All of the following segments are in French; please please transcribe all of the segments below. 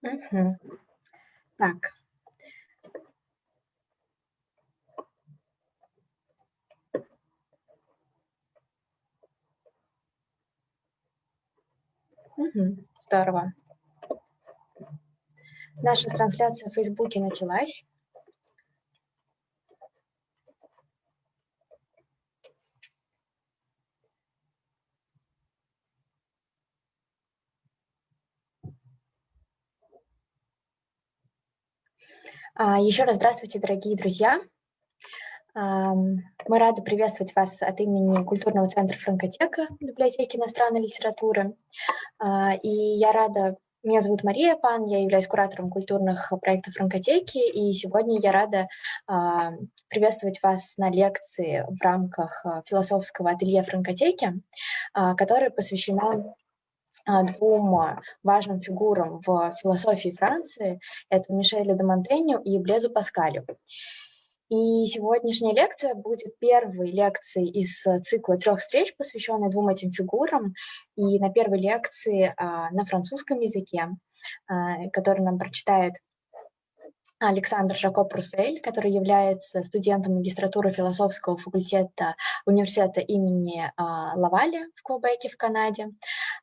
Мгм. Так. Здорово. Наша трансляция в "Фейсбуке" началась. Еще раз здравствуйте, дорогие друзья. Мы рады приветствовать вас от имени Культурного центра «Франкотека» Библиотеки иностранной литературы. Меня зовут Мария Пан, я являюсь куратором культурных проектов Франкотеки, и сегодня я рада приветствовать вас на лекции в рамках философского ателье Франкотеки, которая посвящена двум важным фигурам в философии Франции. Это Мишелю де Монтенью и Блезу Паскалю. И сегодняшняя лекция будет первой лекцией из цикла 3 встреч, посвященной двум этим фигурам. И на первой лекции на французском языке, которую нам прочитает Александр Жакоб Руссель, который является студентом магистратуры философского факультета университета имени Лаваля в Квебеке в Канаде.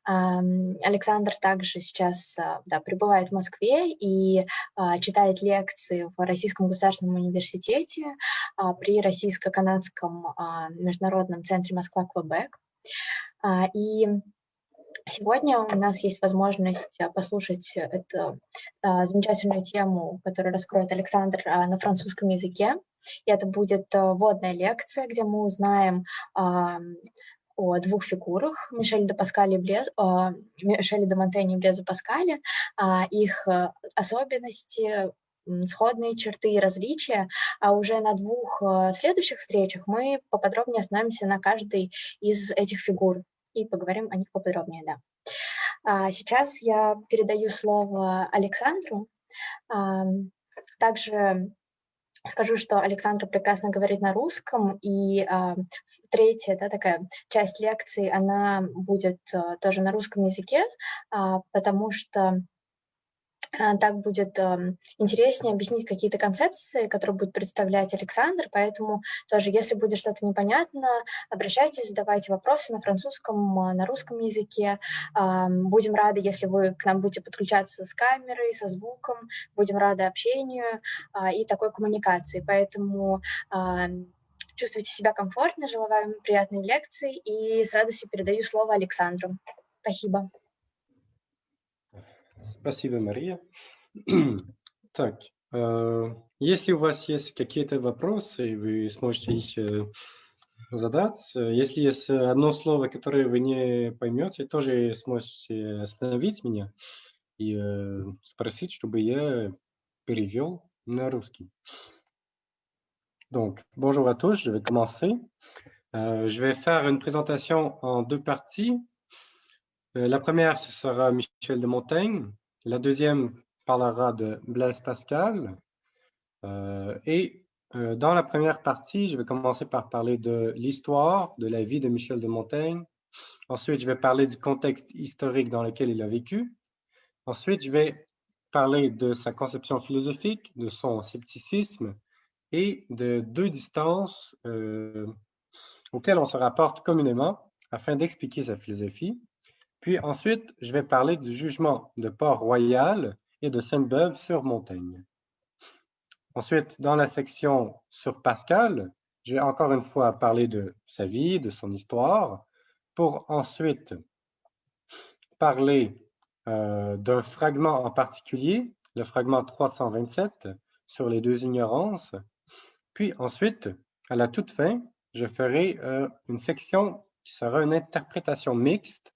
Александр также сейчас пребывает в Москве и читает лекции в Российском государственном университете при Российско-канадском международном центре Москва-Квебек. И сегодня у нас есть возможность послушать эту замечательную тему, которую раскроет Александр на французском языке. И это будет вводная лекция, где мы узнаем о двух фигурах Мишеле де Монтенье и Блезу Паскале, их особенности, сходные черты и различия, а уже на двух следующих встречах мы поподробнее остановимся на каждой из этих фигур и поговорим о них поподробнее, да. Сейчас я передаю слово Александру. Также скажу, что Александра прекрасно говорит на русском, и третья, такая часть лекции, она будет тоже на русском языке, потому что так будет интереснее объяснить какие-то концепции, которые будет представлять Александр, поэтому тоже, если будет что-то непонятно, обращайтесь, задавайте вопросы на французском, на русском языке. Будем рады, если вы к нам будете подключаться с камерой, со звуком, будем рады общению и такой коммуникации, поэтому чувствуйте себя комфортно, желаю вам приятной лекции и с радостью передаю слово Александру. Спасибо. Спасибо, Мария. Так, если у вас есть какие-то вопросы, вы сможете их задать. Если есть одно слово, которое вы не поймете, тоже сможете остановить меня и спросить, чтобы я перевел на русский. Donc, bonjour à tous, je vais commencer. Je vais faire une présentation en deux parties. La première, ce sera Michel de Montaigne. La deuxième parlera de Blaise Pascal. Dans la première partie, je vais commencer par parler de l'histoire, de la vie de Michel de Montaigne. Ensuite, je vais parler du contexte historique dans lequel il a vécu. Ensuite, je vais parler de sa conception philosophique, de son scepticisme et de deux distances auxquelles on se rapporte communément afin d'expliquer sa philosophie. Puis ensuite, je vais parler du jugement de Port-Royal et de Sainte-Beuve sur Montaigne. Ensuite, dans la section sur Pascal, je vais encore une fois parler de sa vie, de son histoire, pour ensuite parler d'un fragment en particulier, le fragment 327, sur les deux ignorances. Puis ensuite, à la toute fin, je ferai une section qui sera une interprétation mixte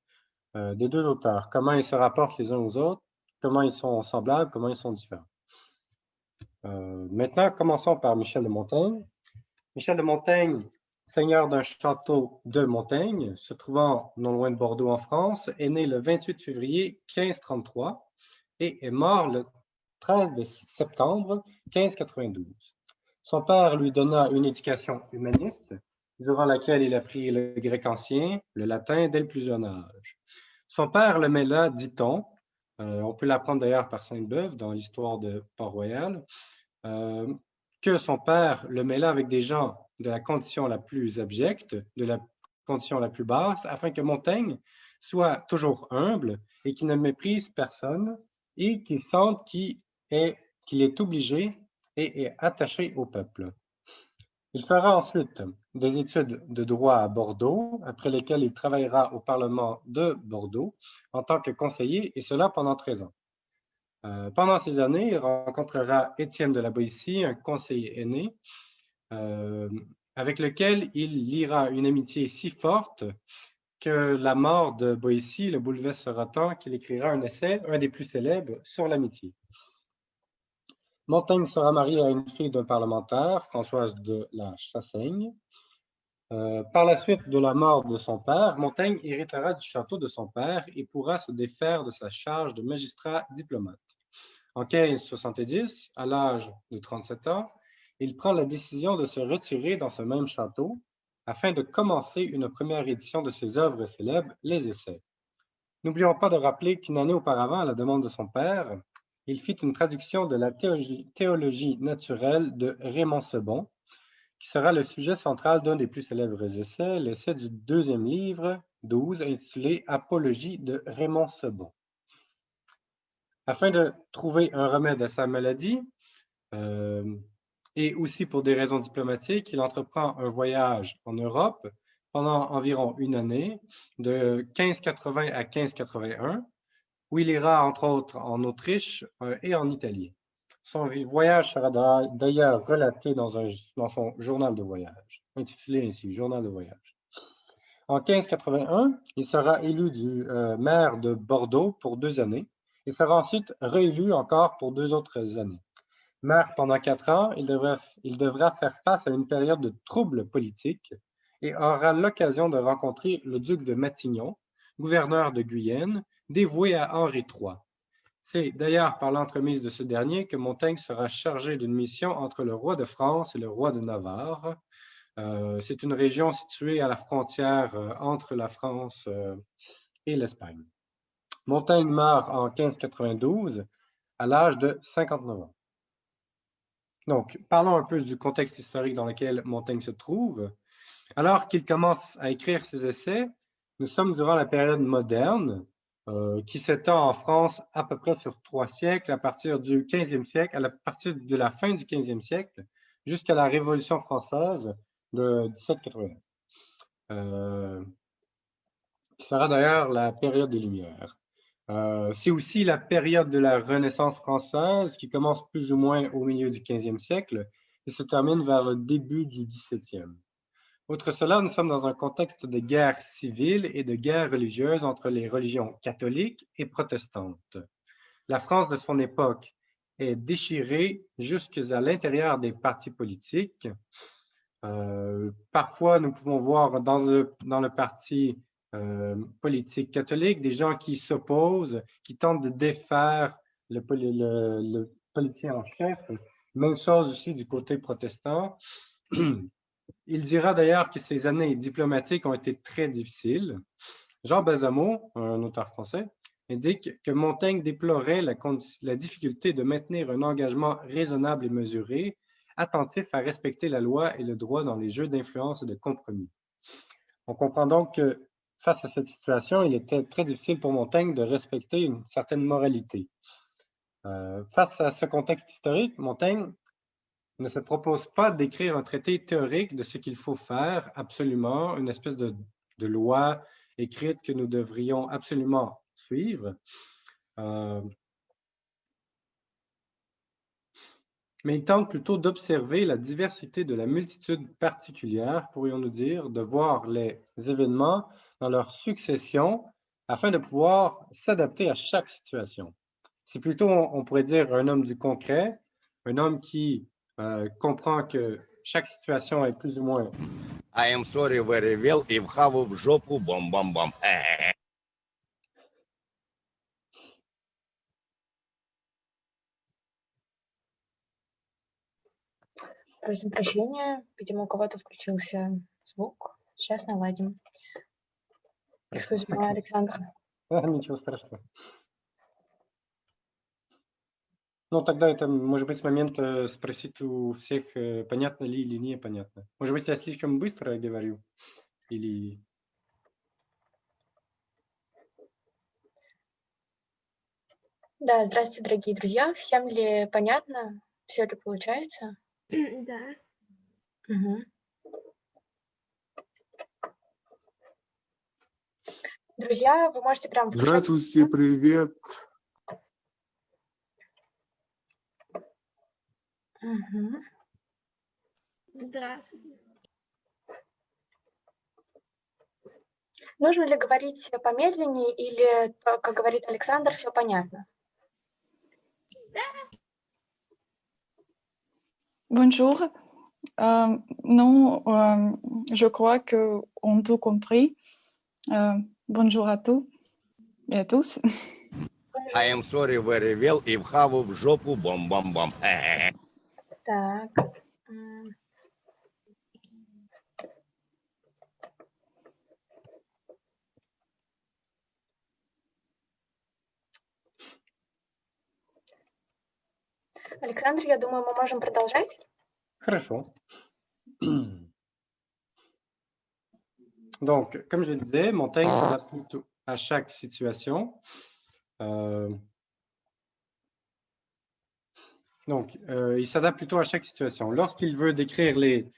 des deux auteurs, comment ils se rapportent les uns aux autres, comment ils sont semblables, comment ils sont différents. Maintenant, commençons par Michel de Montaigne. Michel de Montaigne, seigneur d'un château de Montaigne, se trouvant non loin de Bordeaux en France, est né le 28 février 1533 et est mort le 13 septembre 1592. Son père lui donna une éducation humaniste, durant laquelle il apprit le grec ancien, le latin dès le plus jeune âge. Son père le mêla, dit-on, On peut l'apprendre d'ailleurs par Sainte-Beuve dans l'histoire de Port-Royal, que son père le mêla avec des gens de la condition la plus abjecte, de la condition la plus basse, afin que Montaigne soit toujours humble et qu'il ne méprise personne et qu'il sente qu'il est obligé et est attaché au peuple. Il fera ensuite des études de droit à Bordeaux, après lesquelles il travaillera au Parlement de Bordeaux en tant que conseiller, et cela pendant 13 ans. Pendant ces années, il rencontrera Étienne de la Boétie, un conseiller aîné, avec lequel il liera une amitié si forte que la mort de Boétie le bouleversera tant qu'il écrira un essai, un des plus célèbres, sur l'amitié. Montaigne sera marié à une fille d'un parlementaire, Françoise de la Chassaigne. Par la suite de la mort de son père, Montaigne héritera du château de son père et pourra se défaire de sa charge de magistrat diplomate. En 1570, à l'âge de 37 ans, il prend la décision de se retirer dans ce même château afin de commencer une première édition de ses œuvres célèbres, les Essais. N'oublions pas de rappeler qu'une année auparavant, à la demande de son père, il fit une traduction de la théologie naturelle de Raymond Sebon, qui sera le sujet central d'un des plus célèbres essais, l'essai du deuxième livre, 12, intitulé Apologie de Raymond Sebon. Afin de trouver un remède à sa maladie, et aussi pour des raisons diplomatiques, il entreprend un voyage en Europe pendant environ une année, de 1580 à 1581, où il ira entre autres en Autriche et en Italie. Son voyage sera d'ailleurs relaté dans son journal de voyage, intitulé ainsi Journal de voyage. En 1581, il sera élu du maire de Bordeaux pour 2 années et sera ensuite réélu encore pour 2 autres années. Maire pendant 4 ans, il devra faire face à une période de troubles politiques et aura l'occasion de rencontrer le duc de Matignon, gouverneur de Guyenne, dévoué à Henri III. C'est d'ailleurs par l'entremise de ce dernier que Montaigne sera chargé d'une mission entre le roi de France et le roi de Navarre. C'est une région située à la frontière entre la France et l'Espagne. Montaigne meurt en 1592 à l'âge de 59 ans. Donc, parlons un peu du contexte historique dans lequel Montaigne se trouve. Alors qu'il commence à écrire ses essais, nous sommes durant la période moderne, qui s'étend en France à peu près sur 3 siècles, à partir du 15e siècle, à partir de la fin du 15e siècle, jusqu'à la Révolution française de 1789, qui sera d'ailleurs la période des Lumières. C'est aussi la période de la Renaissance française, qui commence plus ou moins au milieu du 15e siècle et se termine vers le début du 17e. Outre cela, nous sommes dans un contexte de guerre civile et de guerre religieuse entre les religions catholiques et protestantes. La France de son époque est déchirée jusqu'à l'intérieur des partis politiques. Parfois, nous pouvons voir dans le parti politique catholique des gens qui s'opposent, qui tentent de défaire le politicien en chef. Même chose aussi du côté protestant. Il dira d'ailleurs que ces années diplomatiques ont été très difficiles. Jean Bazamo, un auteur français, indique que Montaigne déplorait la difficulté de maintenir un engagement raisonnable et mesuré, attentif à respecter la loi et le droit dans les jeux d'influence et de compromis. On comprend donc que face à cette situation, il était très difficile pour Montaigne de respecter une certaine moralité. Face à ce contexte historique, Montaigne ne se propose pas d'écrire un traité théorique de ce qu'il faut faire absolument, une espèce de loi écrite que nous devrions absolument suivre. Mais il tente plutôt d'observer la diversité de la multitude particulière, pourrions-nous dire, de voir les événements dans leur succession afin de pouvoir s'adapter à chaque situation. C'est plutôt, on pourrait dire, un homme du concret, un homme qui comprend que chaque situation est plus ou moins. I am sorry very well и вхаву в жопу бом-бом-бом. Просим прощения, видимо, у кого-то включился звук. Сейчас наладим. Excuse-moi, Александр. Ничего страшного. Ну, тогда это, может быть, с момента спросить у всех, понятно ли или непонятно. Может быть, я слишком быстро говорю? Или... Да, здравствуйте, дорогие друзья. Всем ли понятно? Все ли получается? Да. Мгм. Друзья, вы можете прям включать Здравствуйте, привет. Мгм. Здравствуйте. Нужно ли говорить помедленнее или, как говорит Александр, все понятно? Bonjour. Non, je crois qu'on a tout compris. Bonjour à tous et à tous. I am sorry very well и вхаву в жопу бом-бом-бом. Так. М. Александр, я думаю, мы можем продолжать. Хорошо. Donc, comme je le disais, Montaigne s'adapte plutôt à chaque situation. Il s'adapte plutôt à chaque situation. Lorsqu'il veut décrire les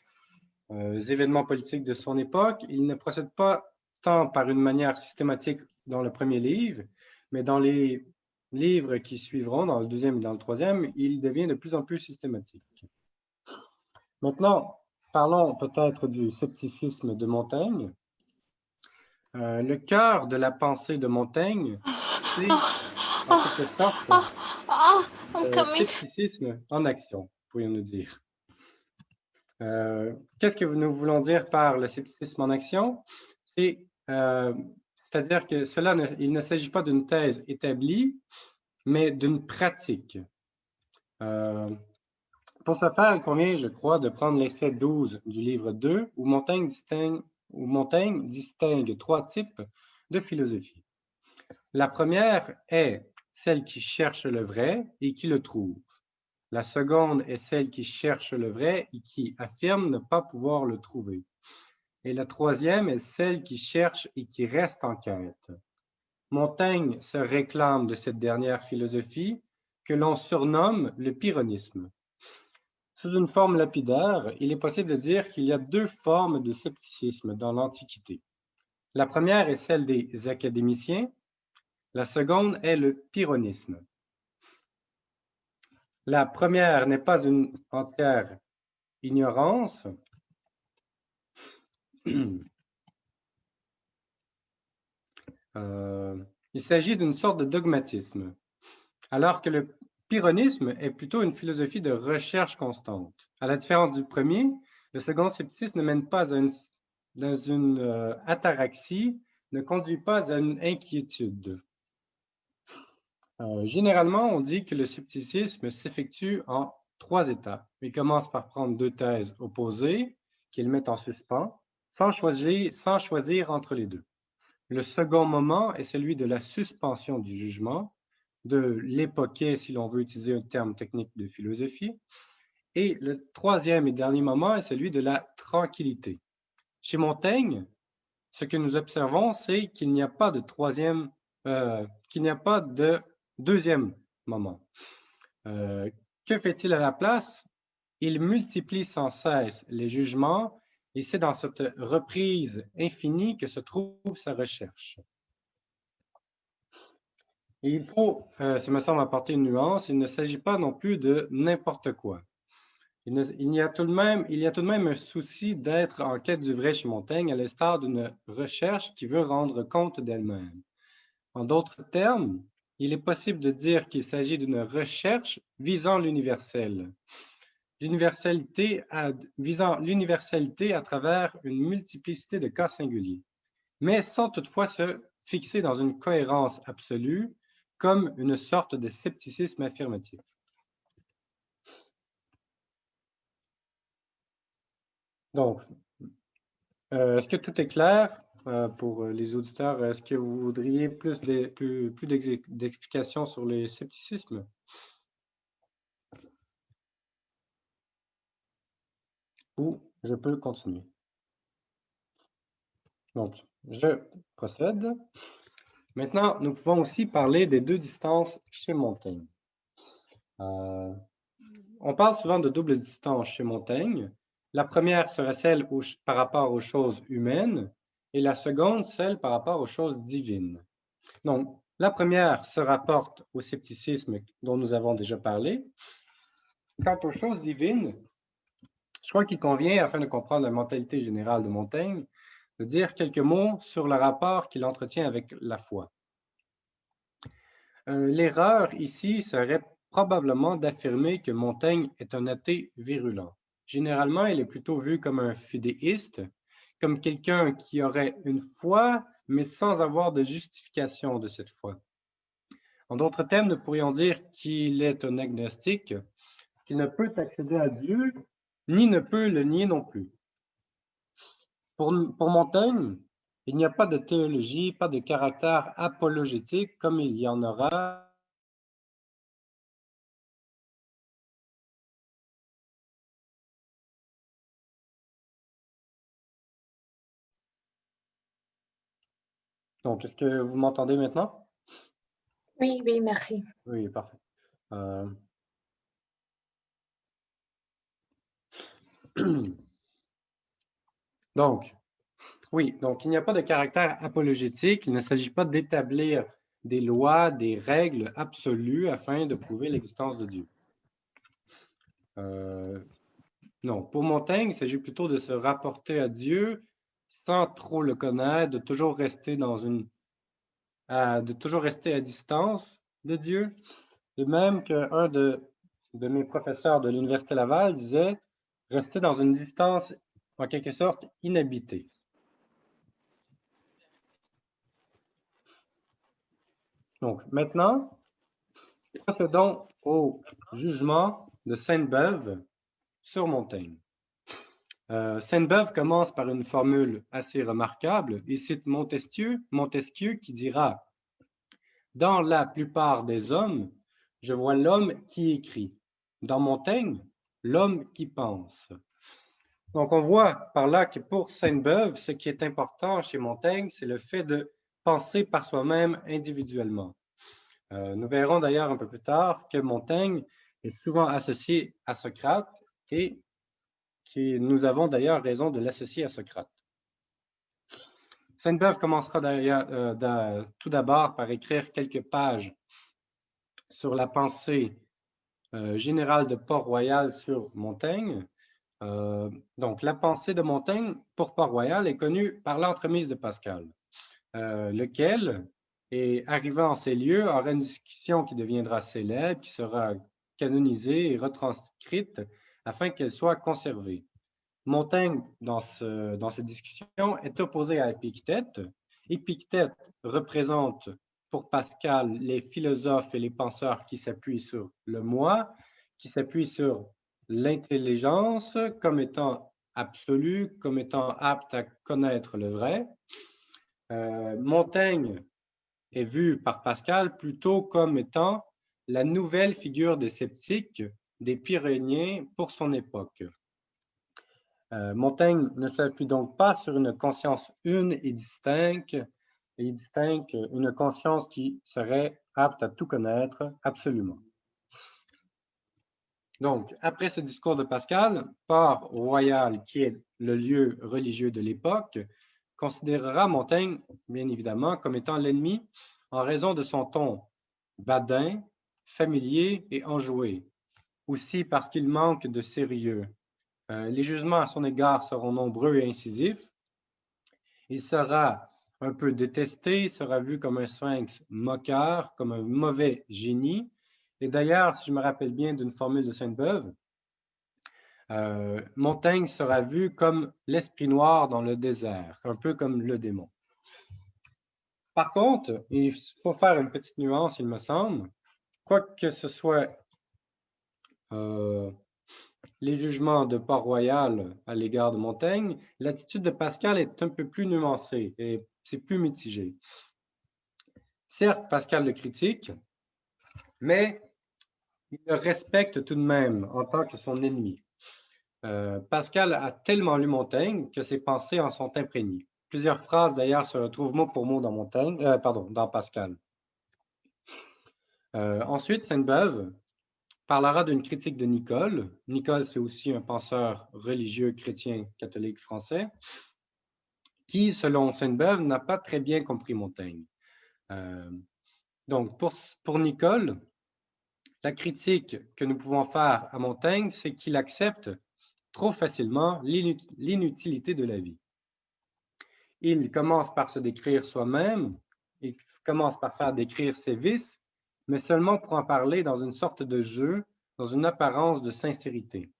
événements politiques de son époque, il ne procède pas tant par une manière systématique dans le premier livre, mais dans les livres qui suivront, dans le deuxième et dans le troisième, il devient de plus en plus systématique. Maintenant, parlons peut-être du scepticisme de Montaigne. Le cœur de la pensée de Montaigne, c'est en quelque sorte le scepticisme en action, pourrions-nous dire. Qu'est-ce que nous voulons dire par le scepticisme en action? C'est-à-dire que il ne s'agit pas d'une thèse établie, mais d'une pratique. Pour ce faire, il convient, je crois, de prendre l'essai 12 du livre 2, où Montaigne distingue trois types de philosophie. La première est celle qui cherche le vrai et qui le trouve. La seconde est celle qui cherche le vrai et qui affirme ne pas pouvoir le trouver. Et la troisième est celle qui cherche et qui reste en quête. Montaigne se réclame de cette dernière philosophie que l'on surnomme le pyrrhonisme. Sous une forme lapidaire, il est possible de dire qu'il y a deux formes de scepticisme dans l'Antiquité. La première est celle des académiciens, la seconde est le pyrrhonisme. La première n'est pas une entière ignorance. Il s'agit d'une sorte de dogmatisme, alors que le pyrrhonisme est plutôt une philosophie de recherche constante. À la différence du premier, le second scepticisme ne mène pas dans une ataraxie, ne conduit pas à une inquiétude. Généralement, on dit que le scepticisme s'effectue en trois étapes. Il commence par prendre deux thèses opposées qu'il met en suspens, sans choisir entre les deux. Le second moment est celui de la suspension du jugement, de l'époquet, si l'on veut utiliser un terme technique de philosophie. Et le troisième et dernier moment est celui de la tranquillité. Chez Montaigne, ce que nous observons, c'est qu'il n'y a pas de deuxième moment. Que fait-il à la place? Il multiplie sans cesse les jugements et c'est dans cette reprise infinie que se trouve sa recherche. Et il faut, ça me semble, apporter une nuance, il ne s'agit pas non plus de n'importe quoi. Il y a tout de même un souci d'être en quête du vrai chez Montaigne, à l'instar d'une recherche qui veut rendre compte d'elle-même. En d'autres termes, il est possible de dire qu'il s'agit d'une recherche visant l'universel. Visant l'universalité à travers une multiplicité de cas singuliers, mais sans toutefois se fixer dans une cohérence absolue, comme une sorte de scepticisme affirmatif. Donc, est-ce que tout est clair pour les auditeurs? Est-ce que vous voudriez plus d'explications sur le scepticisme? ou je peux continuer. Donc, je procède. Maintenant, nous pouvons aussi parler des deux distances chez Montaigne. On parle souvent de double distance chez Montaigne. La première serait celle par rapport aux choses humaines et la seconde, celle par rapport aux choses divines. Donc, la première se rapporte au scepticisme dont nous avons déjà parlé. Quant aux choses divines, je crois qu'il convient, afin de comprendre la mentalité générale de Montaigne, de dire quelques mots sur le rapport qu'il entretient avec la foi. L'erreur ici serait probablement d'affirmer que Montaigne est un athée virulent. Généralement, il est plutôt vu comme un fidéiste, comme quelqu'un qui aurait une foi, mais sans avoir de justification de cette foi. En d'autres termes, nous pourrions dire qu'il est un agnostique, qu'il ne peut accéder à Dieu, ni ne peut le nier non plus. Pour Montaigne, il n'y a pas de théologie, pas de caractère apologétique comme il y en aura Donc, est-ce que vous m'entendez maintenant? Oui, oui, merci. Oui, parfait. Donc, oui, donc il n'y a pas de caractère apologétique. Il ne s'agit pas d'établir des lois, des règles absolues afin de prouver l'existence de Dieu. Non, pour Montaigne, il s'agit plutôt de se rapporter à Dieu sans trop le connaître, de toujours rester à distance de Dieu. Et même qu'un de mes professeurs de l'Université Laval disait rester dans une distance en quelque sorte inhabitée. Donc maintenant, procédons au jugement de Sainte-Beuve sur Montaigne. Sainte-Beuve commence par une formule assez remarquable. Il cite Montesquieu qui dira « Dans la plupart des hommes, je vois l'homme qui écrit. Dans Montaigne, l'homme qui pense. » Donc, on voit par là que pour Sainte-Beuve, ce qui est important chez Montaigne, c'est le fait de penser par soi-même individuellement. Nous verrons d'ailleurs un peu plus tard que Montaigne est souvent associé à Socrate et que nous avons d'ailleurs raison de l'associer à Socrate. Sainte-Beuve commencera d'ailleurs tout d'abord par écrire quelques pages sur la pensée générale de Port-Royal sur Montaigne. Donc, la pensée de Montaigne pour Port-Royal est connue par l'entremise de Pascal, lequel, arrivant en ces lieux, aura une discussion qui deviendra célèbre, qui sera canonisée et retranscrite afin qu'elle soit conservée. Montaigne, dans cette discussion, est opposé à Épictète. Épictète représente pour Pascal les philosophes et les penseurs qui s'appuient sur le moi, qui s'appuient sur l'intelligence comme étant absolue, comme étant apte à connaître le vrai. Montaigne est vu par Pascal plutôt comme étant la nouvelle figure des sceptiques, des Pyrénéens pour son époque. Montaigne ne s'appuie donc pas sur une conscience une et distincte, une conscience qui serait apte à tout connaître absolument. Donc, après ce discours de Pascal, Port-Royal, qui est le lieu religieux de l'époque, considérera Montaigne, bien évidemment, comme étant l'ennemi en raison de son ton badin, familier et enjoué, aussi parce qu'il manque de sérieux. Les jugements à son égard seront nombreux et incisifs. Il sera un peu détesté, il sera vu comme un sphinx moqueur, comme un mauvais génie. Et d'ailleurs, si je me rappelle bien d'une formule de Sainte-Beuve, Montaigne sera vu comme l'esprit noir dans le désert, un peu comme le démon. Par contre, il faut faire une petite nuance, il me semble. Quoi que ce soit les jugements de Port-Royal à l'égard de Montaigne, l'attitude de Pascal est un peu plus nuancée et c'est plus mitigé. Certes, Pascal le critique, mais il le respecte tout de même en tant que son ennemi. Pascal a tellement lu Montaigne que ses pensées en sont imprégnées. Plusieurs phrases, d'ailleurs, se retrouvent mot pour mot dans dans Pascal. Ensuite, Sainte-Beuve parlera d'une critique de Nicole. Nicole, c'est aussi un penseur religieux chrétien catholique français qui, selon Sainte-Beuve, n'a pas très bien compris Montaigne. Donc, pour Nicole, la critique que nous pouvons faire à Montaigne, c'est qu'il accepte trop facilement l'inutilité de la vie. Il commence par se décrire soi-même, il commence par faire décrire ses vices, mais seulement pour en parler dans une sorte de jeu, dans une apparence de sincérité.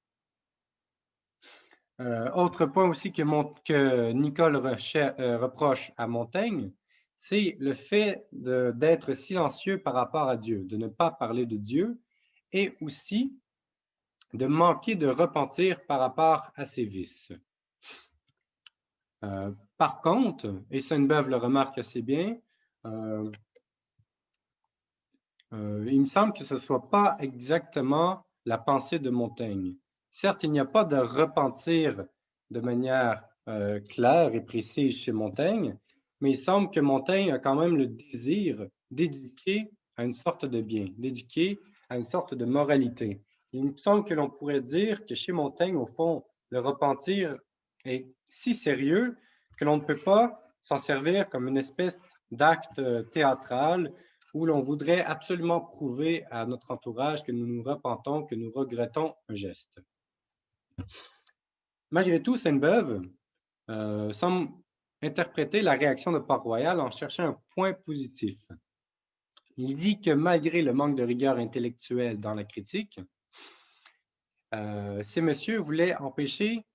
Autre point aussi que Nicole reproche à Montaigne, c'est le fait d'être silencieux par rapport à Dieu, de ne pas parler de Dieu et aussi de manquer de repentir par rapport à ses vices. Par contre, et Sainte-Beuve le remarque assez bien, il me semble que ce ne soit pas exactement la pensée de Montaigne. Certes, il n'y a pas de repentir de manière claire et précise chez Montaigne, mais il semble que Montaigne a quand même le désir d'éduquer à une sorte de bien, d'éduquer à une sorte de moralité. Il me semble que l'on pourrait dire que chez Montaigne, au fond, le repentir est si sérieux que l'on ne peut pas s'en servir comme une espèce d'acte théâtral où l'on voudrait absolument prouver à notre entourage que nous nous repentons, que nous regrettons un geste. Malgré tout, Sainte-Beuve semble interpréter la réaction de Port-Royal en cherchant un point positif. Il dit que malgré le manque de rigueur intellectuelle dans la critique, ces messieurs voulaient empêcher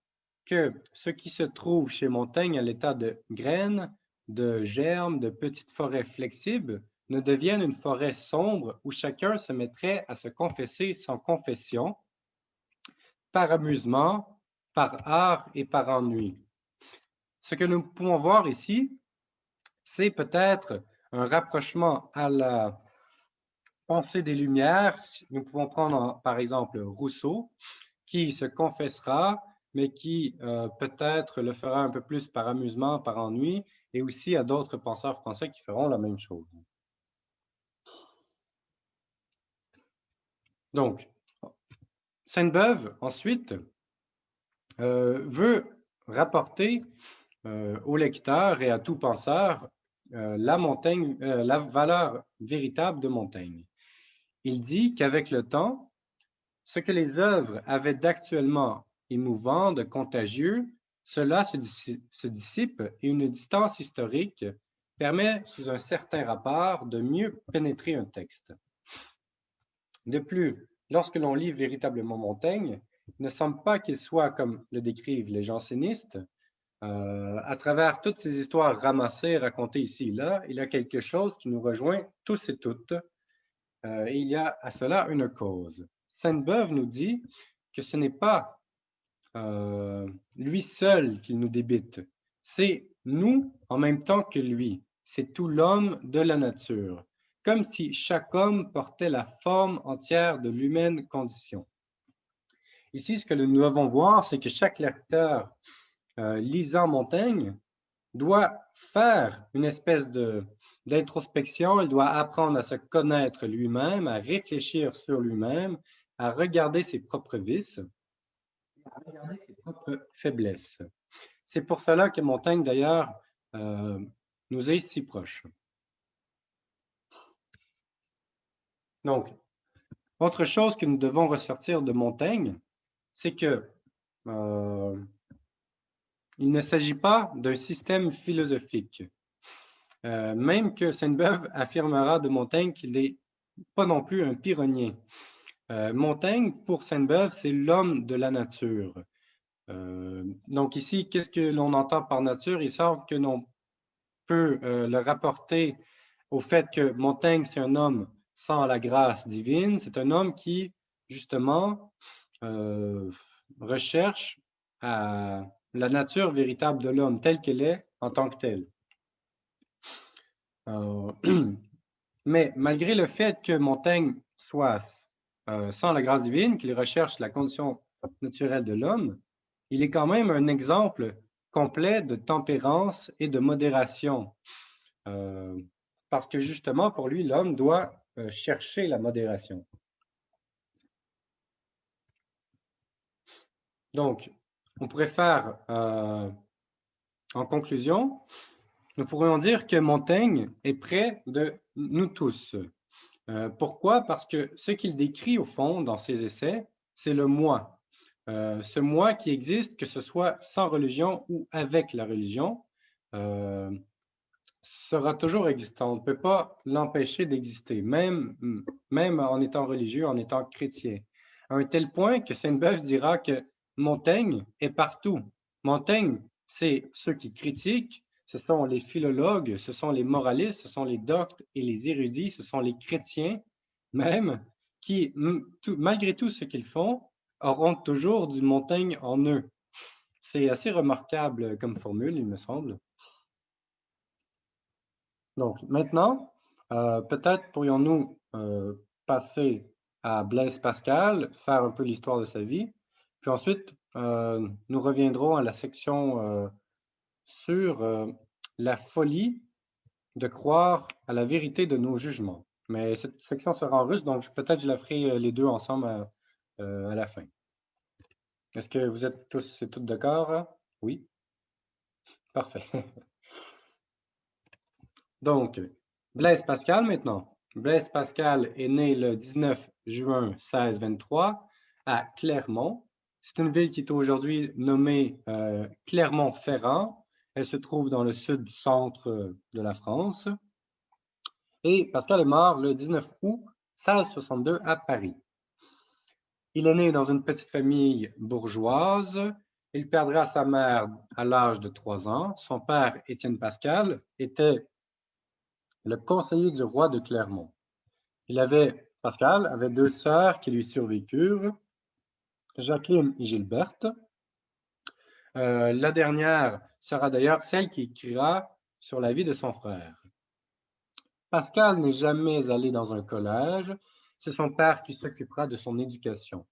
que ce qui se trouve chez Montaigne à l'état de graines, de germes, de petites forêts flexibles, ne devienne une forêt sombre où chacun se mettrait à se confesser sans confession, par amusement, par art et par ennui. Ce que nous pouvons voir ici, c'est peut-être un rapprochement à la pensée des Lumières. Nous pouvons prendre par exemple Rousseau, qui se confessera, mais qui peut-être le fera un peu plus par amusement, par ennui, et aussi à d'autres penseurs français qui feront la même chose. Donc, Sainte-Beuve, ensuite, veut rapporter au lecteur et à tout penseur la valeur véritable de Montaigne. Il dit qu'avec le temps, ce que les œuvres avaient d'actuellement émouvant, de contagieux, cela se dissipe et une distance historique permet, sous un certain rapport, de mieux pénétrer un texte. De plus, lorsque l'on lit véritablement Montaigne, il ne semble pas qu'il soit, comme le décrivent les jansénistes, à travers toutes ces histoires ramassées, racontées ici et là, il y a quelque chose qui nous rejoint tous et toutes, et il y a à cela une cause. Sainte-Beuve nous dit que ce n'est pas lui seul qui nous débite, c'est nous en même temps que lui, c'est tout l'homme de la nature, comme si chaque homme portait la forme entière de l'humaine condition. Ici, ce que nous devons voir, c'est que chaque lecteur lisant Montaigne doit faire une espèce d'introspection, il doit apprendre à se connaître lui-même, à réfléchir sur lui-même, à regarder ses propres vices, à regarder ses propres faiblesses. C'est pour cela que Montaigne, d'ailleurs, nous est si proche. Donc, autre chose que nous devons ressortir de Montaigne, c'est que il ne s'agit pas d'un système philosophique. Même que Sainte-Beuve affirmera de Montaigne qu'il n'est pas non plus un pyrrhonien. Montaigne, pour Sainte-Beuve, c'est l'homme de la nature. Donc ici, qu'est-ce que l'on entend par nature? Il semble que l'on peut le rapporter au fait que Montaigne, c'est un homme sans la grâce divine. C'est un homme qui, justement, recherche la nature véritable de l'homme telle qu'elle est en tant que telle. Mais malgré le fait que Montaigne soit sans la grâce divine, qu'il recherche la condition naturelle de l'homme, il est quand même un exemple complet de tempérance et de modération. Parce que justement, pour lui, l'homme doit chercher la modération. Donc, on pourrait faire, en conclusion, nous pourrions dire que Montaigne est près de nous tous. Pourquoi? Parce que ce qu'il décrit au fond dans ses essais, c'est le moi. Ce moi qui existe, que ce soit sans religion ou avec la religion, sera toujours existant. On ne peut pas l'empêcher d'exister, même en étant religieux, en étant chrétien. À un tel point que Sainte-Beuve dira que Montaigne est partout. Montaigne, c'est ceux qui critiquent, ce sont les philologues, ce sont les moralistes, ce sont les doctes et les érudits, ce sont les chrétiens même, qui, malgré tout ce qu'ils font, auront toujours du Montaigne en eux. C'est assez remarquable comme formule, il me semble. Donc, maintenant, peut-être pourrions-nous passer à Blaise Pascal, faire un peu l'histoire de sa vie, puis ensuite, nous reviendrons à la section sur la folie de croire à la vérité de nos jugements. Mais cette section sera en russe, donc peut-être je la ferai les deux ensemble à la fin. Est-ce que vous êtes tous et toutes d'accord? Oui? Parfait. Donc, Blaise Pascal maintenant. Blaise Pascal est né le 19 juin 1623 à Clermont. C'est une ville qui est aujourd'hui nommée Clermont-Ferrand. Elle se trouve dans le sud-centre de la France. Et Pascal est mort le 19 août 1662 à Paris. Il est né dans une petite famille bourgeoise. Il perdra sa mère à l'âge de 3 ans. Son père, Étienne Pascal, était le conseiller du roi de Clermont. Pascal avait 2 sœurs qui lui survécurent, Jacqueline et Gilberte. La dernière sera d'ailleurs celle qui écrira sur la vie de son frère. Pascal n'est jamais allé dans un collège, c'est son père qui s'occupera de son éducation.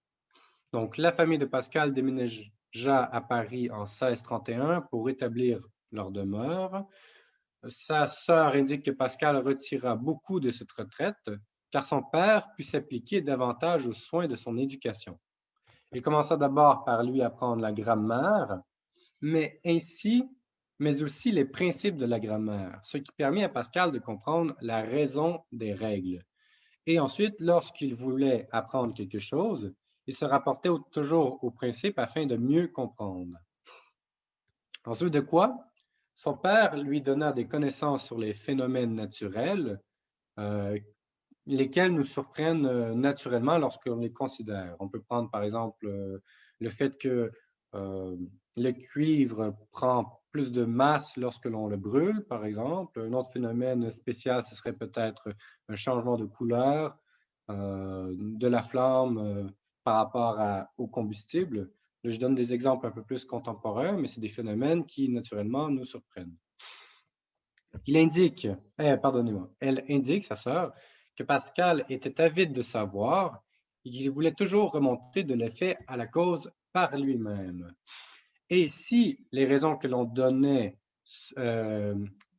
Donc, la famille de Pascal déménagea à Paris en 1631 pour établir leur demeure. Sa sœur indique que Pascal retira beaucoup de cette retraite, car son père put s'appliquer davantage aux soins de son éducation. Il commença d'abord par lui apprendre la grammaire, mais aussi les principes de la grammaire, ce qui permit à Pascal de comprendre la raison des règles. Et ensuite, lorsqu'il voulait apprendre quelque chose, il se rapportait toujours aux principes afin de mieux comprendre. Ensuite de quoi, son père lui donna des connaissances sur les phénomènes naturels, lesquels nous surprennent naturellement lorsqu'on les considère. On peut prendre par exemple le fait que le cuivre prend plus de masse lorsque l'on le brûle, par exemple. Un autre phénomène spécial, ce serait peut-être un changement de couleur de la flamme par rapport au combustible. Je donne des exemples un peu plus contemporains, mais c'est des phénomènes qui, naturellement, nous surprennent. Elle indique, sa sœur, que Pascal était avide de savoir et qu'il voulait toujours remonter de l'effet à la cause par lui-même. Et si les raisons que l'on donnait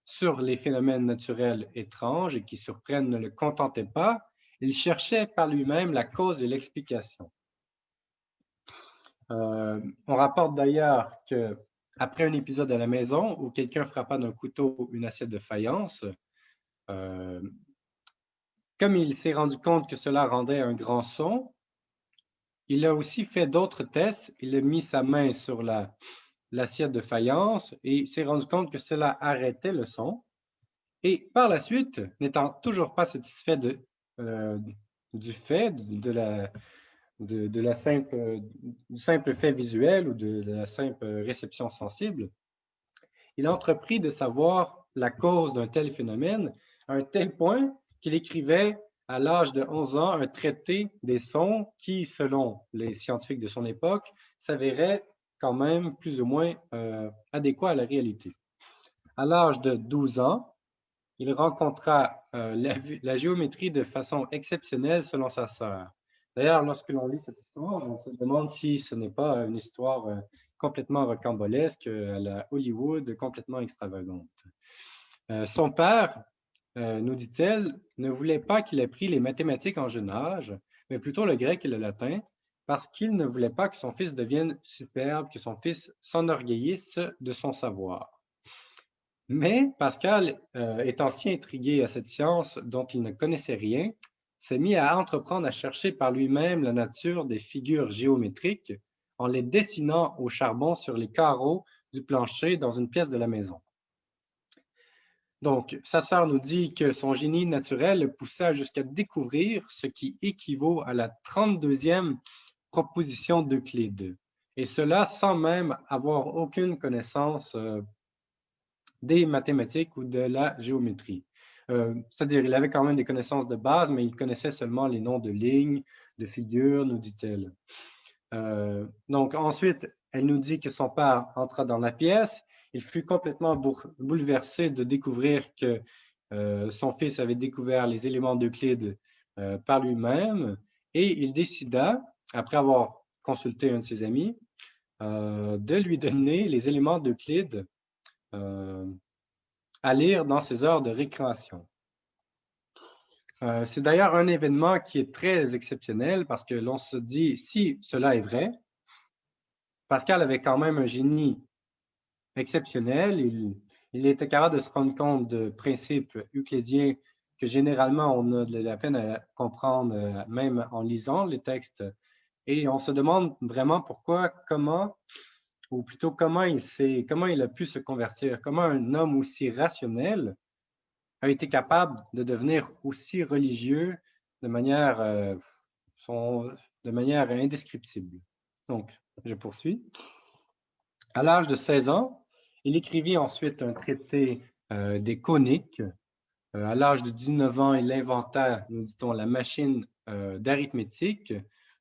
sur les phénomènes naturels étranges et qui surprennent ne le contentaient pas, il cherchait par lui-même la cause et l'explication. On rapporte d'ailleurs qu'après un épisode à la maison où quelqu'un frappa d'un couteau une assiette de faïence, comme il s'est rendu compte que cela rendait un grand son, il a aussi fait d'autres tests. Il a mis sa main sur l'assiette de faïence et s'est rendu compte que cela arrêtait le son. Et par la suite, n'étant toujours pas satisfait du simple fait visuel ou de la simple réception sensible, il a entrepris de savoir la cause d'un tel phénomène à un tel point qu'il écrivait à l'âge de 11 ans un traité des sons qui, selon les scientifiques de son époque, s'avérait quand même plus ou moins adéquat à la réalité. À l'âge de 12 ans, il rencontra la géométrie de façon exceptionnelle selon sa sœur. D'ailleurs, lorsque l'on lit cette histoire, on se demande si ce n'est pas une histoire complètement rocambolesque, à la Hollywood, complètement extravagante. Son père, nous dit-elle, ne voulait pas qu'il ait pris les mathématiques en jeune âge, mais plutôt le grec et le latin, parce qu'il ne voulait pas que son fils devienne superbe, que son fils s'enorgueillisse de son savoir. Mais Pascal, étant si intrigué à cette science dont il ne connaissait rien, s'est mis à entreprendre à chercher par lui-même la nature des figures géométriques en les dessinant au charbon sur les carreaux du plancher dans une pièce de la maison. Donc, sa sœur nous dit que son génie naturel le poussa jusqu'à découvrir ce qui équivaut à la 32e proposition d'Euclide, et cela sans même avoir aucune connaissance des mathématiques ou de la géométrie. C'est-à-dire, il avait quand même des connaissances de base, mais il connaissait seulement les noms de lignes, de figures, nous dit-elle. Donc, ensuite, elle nous dit que son père entra dans la pièce. Il fut complètement bouleversé de découvrir que son fils avait découvert les éléments d'Euclide par lui-même, et il décida, après avoir consulté un de ses amis, de lui donner les éléments d'Euclide à lire dans ses heures de récréation. C'est d'ailleurs un événement qui est très exceptionnel parce que l'on se dit, si cela est vrai, Pascal avait quand même un génie exceptionnel. Il était capable de se rendre compte de principes euclidiens que généralement on a de la peine à comprendre, même en lisant les textes. Et on se demande vraiment pourquoi, comment, ou plutôt comment il a pu se convertir, comment un homme aussi rationnel a été capable de devenir aussi religieux de manière indescriptible. Donc, je poursuis. À l'âge de 16 ans, il écrivit ensuite un traité des coniques. À l'âge de 19 ans, il inventa, nous dit-on, la machine d'arithmétique,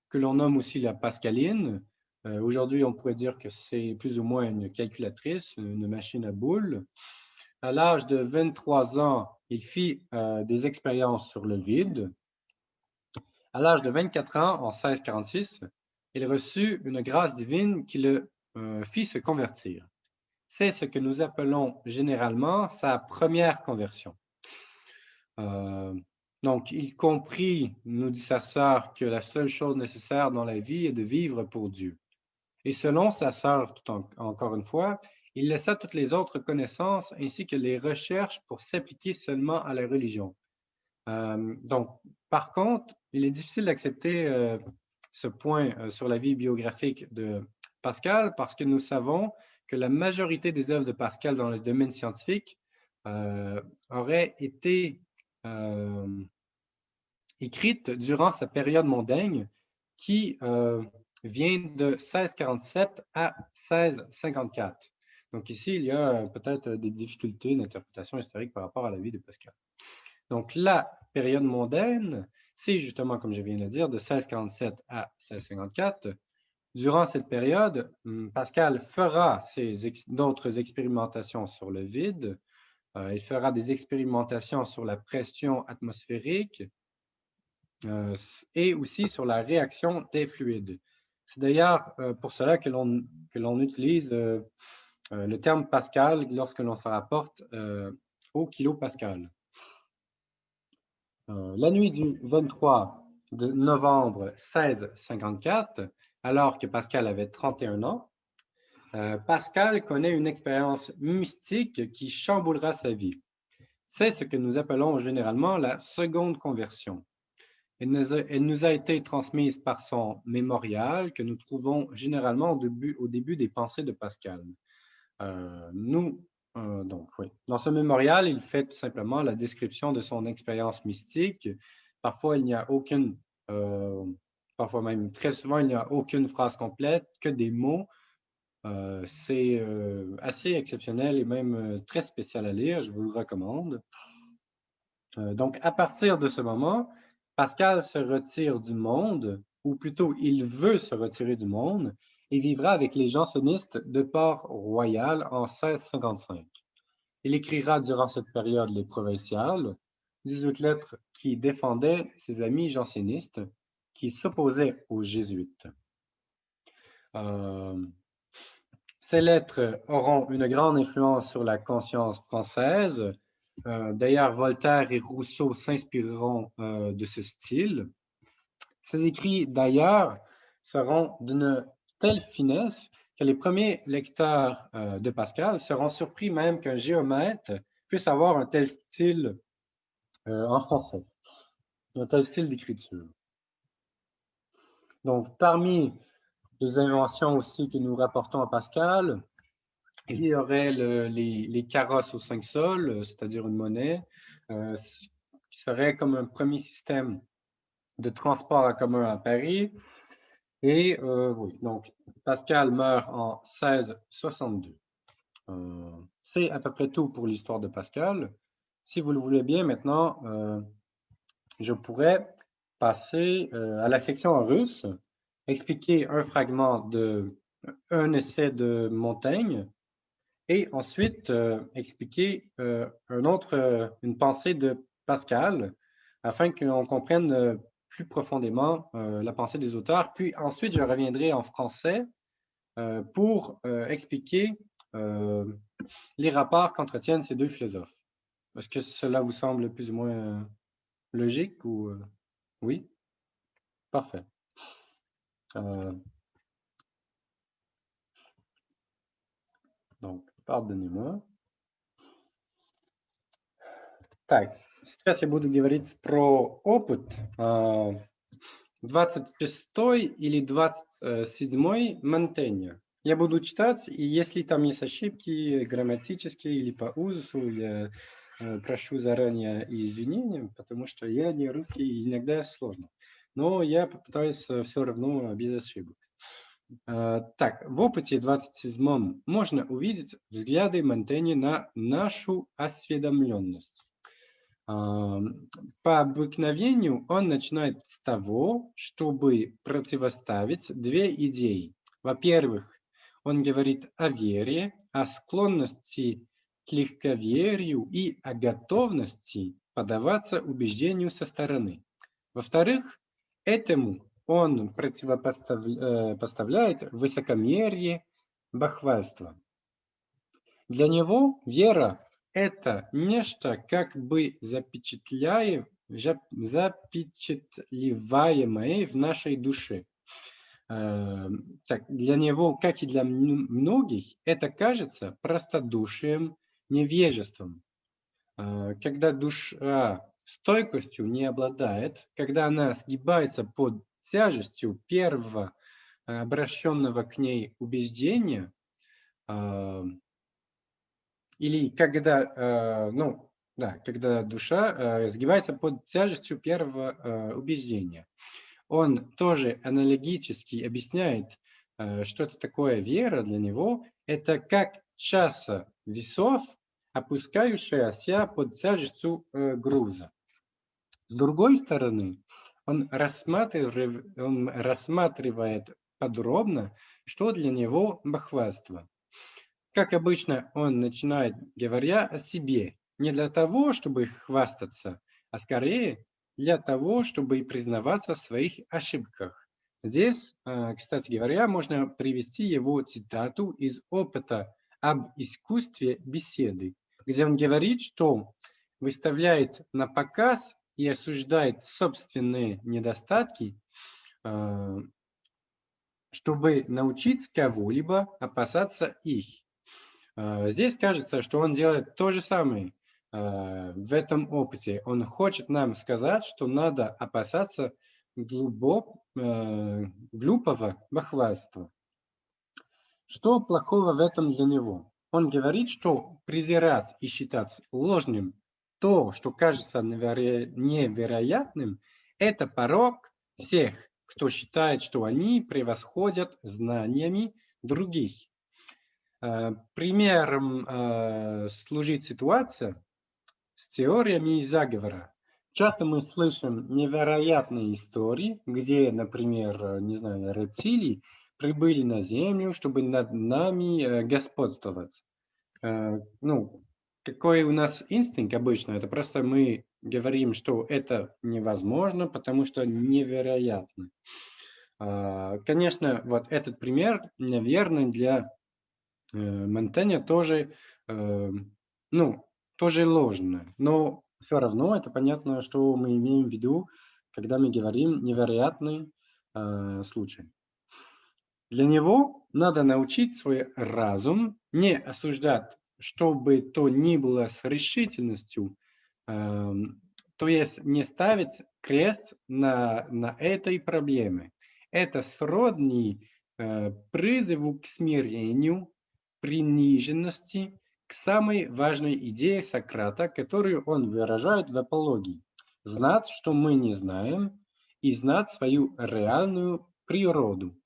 que l'on nomme aussi la pascaline. Aujourd'hui, on pourrait dire que c'est plus ou moins une calculatrice, une machine à boules. À l'âge de 23 ans, il fit des expériences sur le vide. À l'âge de 24 ans, en 1646, il reçut une grâce divine qui le fit se convertir. C'est ce que nous appelons généralement sa première conversion. Donc, il comprit, nous dit sa sœur, que la seule chose nécessaire dans la vie est de vivre pour Dieu. Et selon sa sœur, encore une fois, il laissa toutes les autres connaissances ainsi que les recherches pour s'appliquer seulement à la religion. Donc, par contre, il est difficile d'accepter ce point sur la vie biographique de Pascal parce que nous savons que la majorité des œuvres de Pascal dans le domaine scientifique auraient été écrites durant sa période mondaine qui vient de 1647 à 1654. Donc ici, il y a peut-être des difficultés d'interprétation historique par rapport à la vie de Pascal. Donc la période mondaine, c'est justement, comme je viens de le dire, de 1647 à 1654. Durant cette période, Pascal fera d'autres expérimentations sur le vide. Il fera des expérimentations sur la pression atmosphérique et aussi sur la réaction des fluides. C'est d'ailleurs pour cela que l'on utilise le terme Pascal lorsque l'on se rapporte au kilopascal. La nuit du 23 de novembre 1654, alors que Pascal avait 31 ans, Pascal connaît une expérience mystique qui chamboulera sa vie. C'est ce que nous appelons généralement la seconde conversion. Elle nous a été transmise par son mémorial que nous trouvons généralement au début des pensées de Pascal. Donc, oui. Dans ce mémorial, il fait tout simplement la description de son expérience mystique. Parfois, il n'y a aucune, parfois même très souvent, il n'y a aucune phrase complète, que des mots. C'est assez exceptionnel et même très spécial à lire, je vous le recommande. Donc, à partir de ce moment, Pascal se retire du monde, ou plutôt, il veut se retirer du monde, et vivra avec les jansénistes de Port-Royal en 1655. Il écrira durant cette période les Provinciales, 18 lettres qui défendaient ses amis jansénistes, qui s'opposaient aux jésuites. Ces lettres auront une grande influence sur la conscience française. D'ailleurs, Voltaire et Rousseau s'inspireront de ce style. Ces écrits, d'ailleurs, seront d'une telle finesse que les premiers lecteurs de Pascal seront surpris même qu'un géomètre puisse avoir un tel style en français, un tel style d'écriture. Donc, parmi les inventions aussi que nous rapportons à Pascal, il y aurait les carrosses aux 5 sols, c'est-à-dire une monnaie, qui serait comme un premier système de transport en commun à Paris. Et oui, donc Pascal meurt en 1662. C'est à peu près tout pour l'histoire de Pascal. Si vous le voulez bien, maintenant, je pourrais passer à la section en russe, expliquer un fragment un essai de Montaigne, et ensuite expliquer une pensée de Pascal, afin qu'on comprenne plus profondément la pensée des auteurs. Puis ensuite, je reviendrai en français pour expliquer les rapports qu'entretiennent ces deux philosophes. Est-ce que cela vous semble plus ou moins logique ou oui? Parfait. Donc, pardonnez-moi. Так, сейчас я буду говорить про опыт. 26-й или 27-й Монтенья. Я буду читать, и если там есть ошибки грамматические или по узусу, я прошу заранее извинения, потому что я не русский, и иногда сложно. Но я попытаюсь все равно без ошибок. Так, в опыте 27-м можно увидеть взгляды Монтенья на нашу осведомленность. По обыкновению он начинает с того, чтобы противоставить две идеи. Во-первых, он говорит о вере, о склонности к легковерию и о готовности поддаваться убеждению со стороны. Во-вторых, этому он противопоставляет высокомерие, бахвальство. Для него вера – это нечто как бы запечатлеваемое в нашей душе. Так, для него, как и для многих, это кажется простодушием, невежеством. Когда душа стойкостью не обладает, когда она сгибается под тяжестью первого обращенного к ней убеждения, или когда, когда душа сгибается под тяжестью первого убеждения. Он тоже аналогически объясняет, что это такое вера для него. Это как чаша весов, опускающаяся под тяжестью груза. С другой стороны, он рассматривает подробно, что для него бахвальство. Как обычно, он начинает, говоря о себе, не для того, чтобы хвастаться, а скорее для того, чтобы признаваться в своих ошибках. Здесь, кстати говоря, можно привести его цитату из опыта об искусстве беседы, где он говорит, что выставляет на показ и осуждает собственные недостатки, чтобы научить кого-либо опасаться их. Здесь кажется, что он делает то же самое в этом опыте. Он хочет нам сказать, что надо опасаться глупого бахвальства. Что плохого в этом для него? Он говорит, что презирать и считать ложным то, что кажется невероятным, это порок всех, кто считает, что они превосходят знаниями других. Примером служит ситуация с теориями заговора. Часто мы слышим невероятные истории, где, например, рептилии прибыли на Землю, чтобы над нами господствовать. Какой у нас инстинкт обычно? Это просто мы говорим, что это невозможно, потому что невероятно. Конечно, вот этот пример, наверное, для Монтэня тоже, тоже ложно, но все равно это понятно, что мы имеем в виду, когда мы говорим невероятный случай. Для него надо научить свой разум не осуждать, что бы то ни было с решительностью, то есть не ставить крест на этой проблеме. Это сродни призыву к смирению, приниженности, к самой важной идее Сократа, которую он выражает в апологии. Знать, что мы не знаем, и знать свою реальную природу.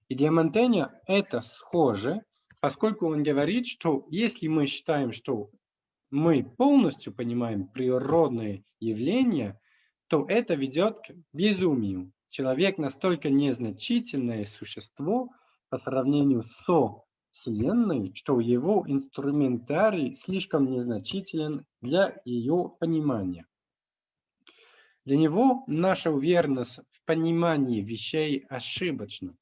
И для Монтэня это схоже, поскольку он говорит, что если мы считаем, что мы полностью понимаем природные явления, то это ведет к безумию. Человек настолько незначительное существо по сравнению со Вселенной, что его инструментарий слишком незначителен для ее понимания. Для него наша уверенность в понимании вещей ошибочна.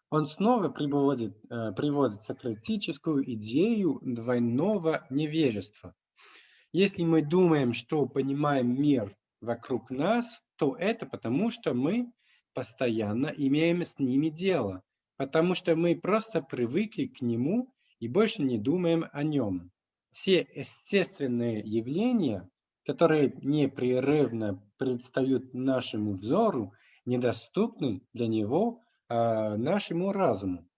Он снова приводит сократическую идею двойного невежества. Если мы думаем, что понимаем мир вокруг нас, то это потому, что мы постоянно имеем с ними дело, потому что мы просто привыкли к нему и больше не думаем о нем. Все естественные явления, которые непрерывно предстают нашему взору, недоступны для него, нашему разуму.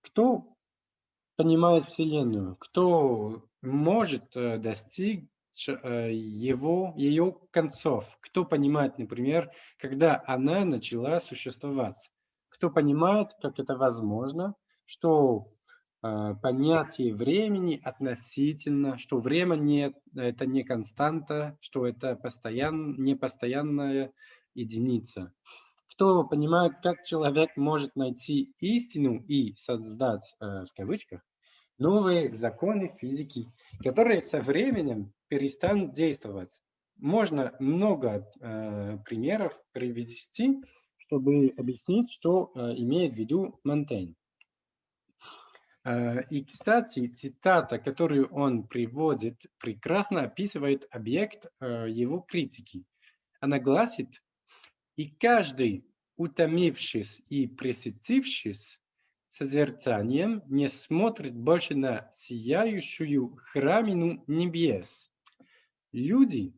Кто понимает Вселенную? Кто может достичь ее концов? Кто понимает, например, когда она начала существовать? Кто понимает, как это возможно, что понятие времени относительно, что время это не константа, что это непостоянная единица? Кто понимает, как человек может найти истину и создать, в кавычках, новые законы физики, которые со временем перестанут действовать. Можно много примеров привести, чтобы объяснить, что имеет в виду Монтень. И, кстати, цитата, которую он приводит, прекрасно описывает объект его критики. Она гласит: «И каждый, утомившись и пресытившись созерцанием, не смотрит больше на сияющую храмину небес». Люди,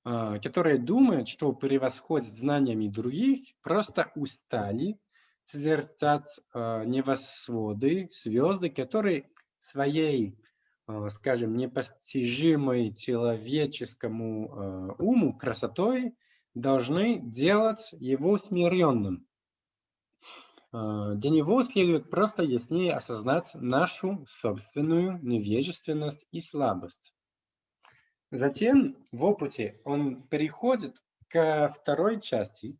которые думают, что превосходят знаниями других, просто устали созерцать небосводы, звезды, которые своей, скажем, непостижимой человеческому уму красотой должны делать его смиренным. Для него следует просто яснее осознать нашу собственную невежественность и слабость. Затем в опыте он переходит ко второй части,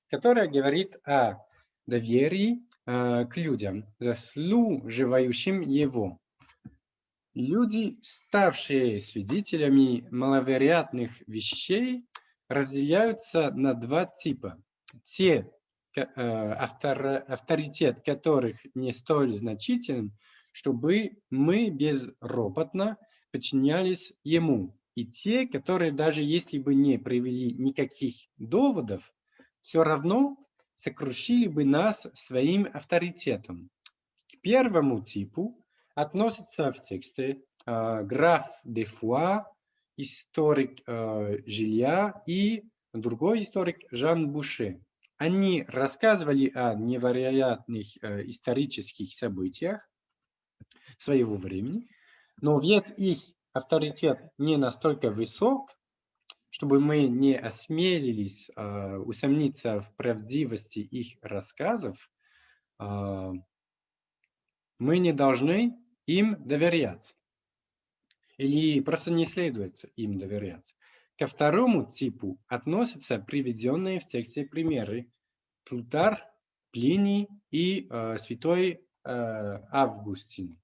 которая говорит о доверии к людям, заслуживающим его. Люди, ставшие свидетелями маловероятных вещей, разделяются на два типа. Те, авторитет которых не столь значителен, чтобы мы безропотно подчинялись ему, и те, которые даже если бы не привели никаких доводов, все равно сокрушили бы нас своим авторитетом. К первому типу относятся в тексте граф де Фуа, историк Жилья и другой историк Жан Буше. Они рассказывали о невероятных исторических событиях своего времени, но ведь их авторитет не настолько высок, чтобы мы не осмелились усомниться в правдивости их рассказов, мы не должны им доверять. Или просто не следует им доверять. Ко второму типу относятся приведенные в тексте примеры Плутарх, Плиний и святой Августин.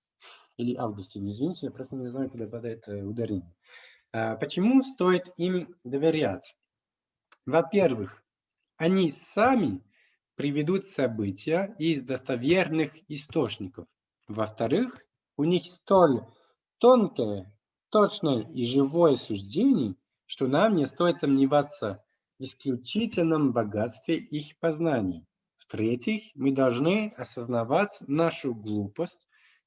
Или Августин, извините, я просто не знаю, куда падает ударение. Почему стоит им доверять? Во-первых, они сами приведут события из достоверных источников. Во-вторых, у них столь тонкое, точное и живое суждение, что нам не стоит сомневаться в исключительном богатстве их познаний. В-третьих, мы должны осознавать нашу глупость,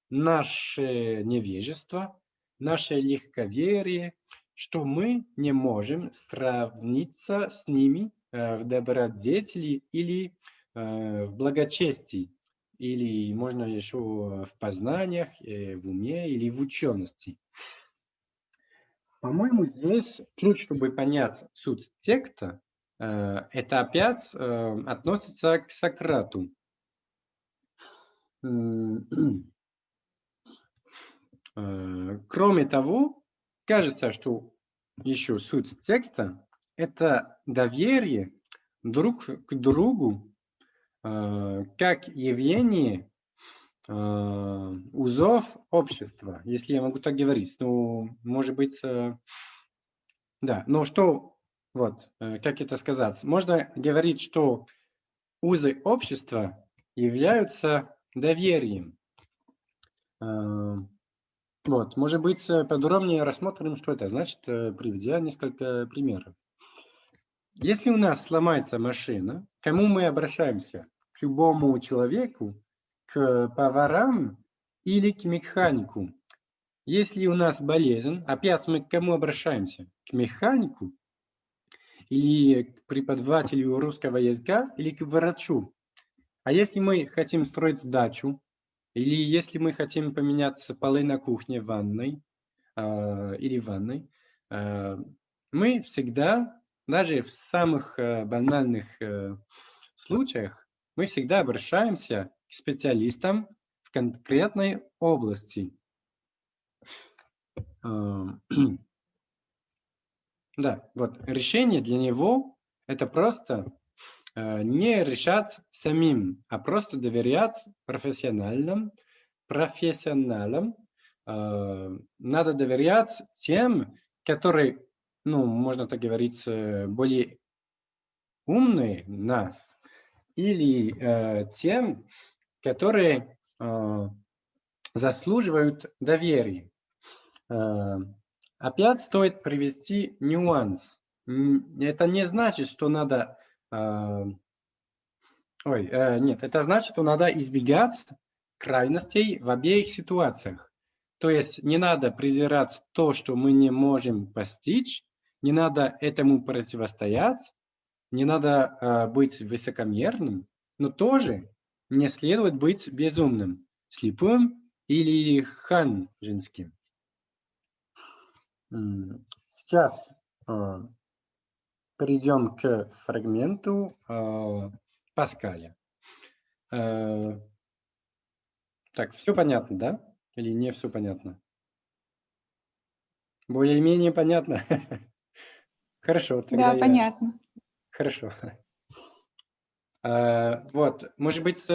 наше невежество, наше легковерие, что мы не можем сравниться с ними в добродетели или в благочестии, или можно еще в познаниях, в уме или в учености. По-моему, здесь ключ, чтобы понять суть текста, это опять относится к Сократу. Кроме того, кажется, что еще суть текста – это доверие друг к другу, как явление узов общества, если я могу так говорить. Ну, может быть, да, но что, вот, как это сказать? Можно говорить, что узы общества являются доверием. Вот, может быть, подробнее рассмотрим, что это значит, приведя несколько примеров. Если у нас сломается машина, к кому мы обращаемся? К любому человеку, к поварам или к механику? Если у нас болезнь, опять мы к кому обращаемся? К механику или к преподавателю русского языка или к врачу? А если мы хотим строить дачу, или если мы хотим поменять полы на кухне, ванной или ванной, мы всегда, даже в самых банальных случаях, мы всегда обращаемся к специалистам в конкретной области. Да, вот решение для него это просто не решать самим, а просто доверять профессионалам. Надо доверять тем, которые, ну, можно так говорить, более умные нас, или тем, которые заслуживают доверия. Опять стоит привести нюанс. Это не значит, что надо... нет, это значит, что надо избегать крайностей в обеих ситуациях. То есть не надо презирать то, что мы не можем постичь, не надо этому противостоять, не надо быть высокомерным, но тоже не следует быть безумным, слепым или ханжеским. Сейчас перейдем к фрагменту Паскаля. Так, все понятно, да? Или не все понятно? Более-менее понятно? Хорошо, тогда Да, понятно. Хорошо. Вот, может быть,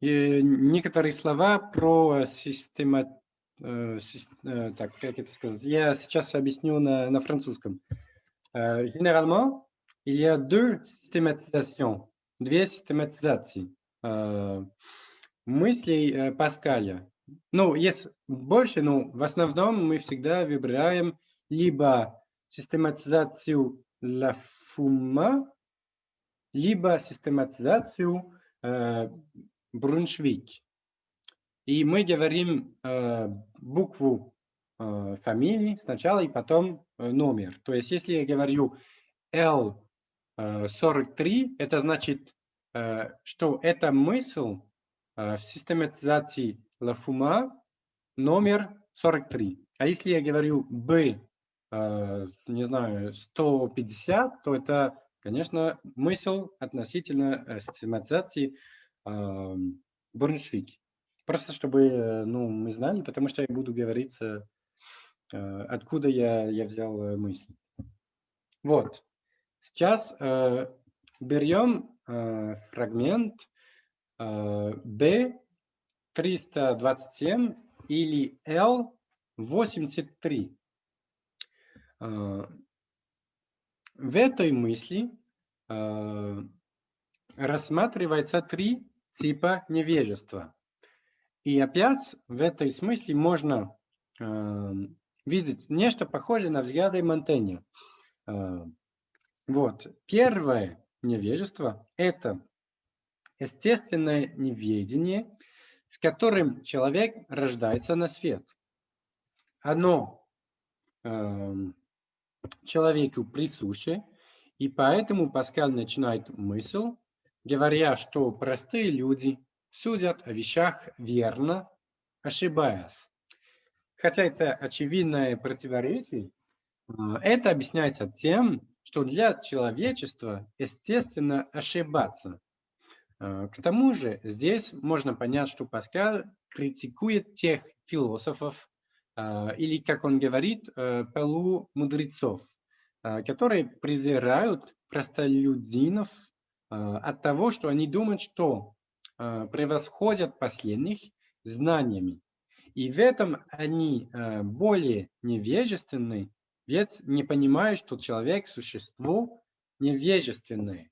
некоторые слова про так, как это сказать? Я сейчас объясню на французском. Généralement, il y a deux систематизации мыслей Паскаля. Ну, есть больше, но в основном мы всегда выбираем либо систематизацию Лафума, либо систематизацию Бруншвик. И мы говорим букву фамилии сначала и потом номер. То есть, если я говорю L43, это значит, что это мысль в систематизации Лафума номер 43. А если я говорю B, не знаю, 150, то это, конечно, мысль относительно систематизации Бруншвик. Просто чтобы мы знали, потому что я буду говорить, откуда я взял мысль. Вот. Сейчас берем фрагмент B327 или L 83. В этой мысли рассматривается 3 типа невежества. И опять в этой смысле можно видеть нечто похожее на взгляды Монтэня. Вот. Первое невежество – это естественное неведение, с которым человек рождается на свет. Оно человеку присуще, и поэтому Паскаль начинает мысль, говоря, что простые люди судят о вещах верно, ошибаясь. Хотя это очевидное противоречие, это объясняется тем, что для человечества естественно ошибаться. К тому же здесь можно понять, что Паскаль критикует тех философов, или, как он говорит, полумудрецов, которые презирают простолюдинов от того, что они думают, что превосходят последних знаниями. И в этом они более невежественны, ведь не понимают, что человек – существо невежественное.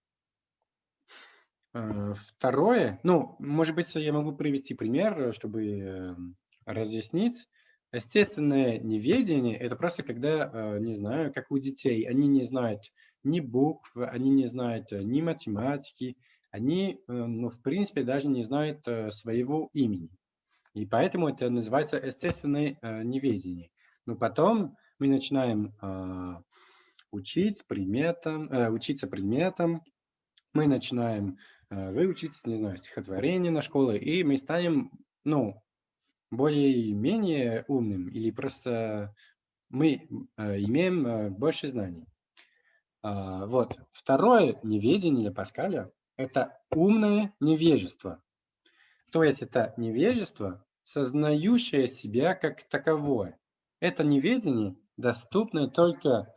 Второе, может быть, я могу привести пример, чтобы разъяснить. Естественное неведение – это просто когда, не знаю, как у детей, они не знают ни букв, они не знают ни математики, они, в принципе, даже не знают своего имени. И поэтому это называется естественное неведение. Но потом мы начинаем учиться предметам, мы начинаем выучить, не знаю, стихотворение на школе, и мы станем, более-менее умным, или просто мы имеем больше знаний. Вот. Второе неведение для Паскаля – это умное невежество. То есть это невежество, сознающее себя как таковое. Это неведение доступно только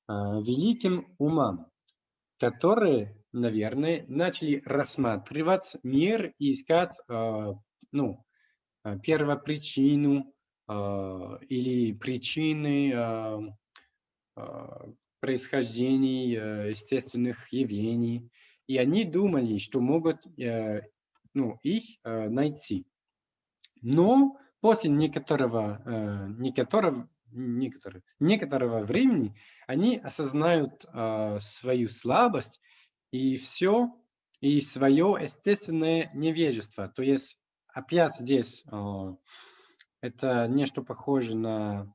великим умам, которые, наверное, начали рассматривать мир и искать первопричину или причины происхождения естественных явлений. И они думали, что могут их найти. Но после некоторого времени они осознают свою слабость и свое естественное невежество. То есть опять здесь это нечто похоже на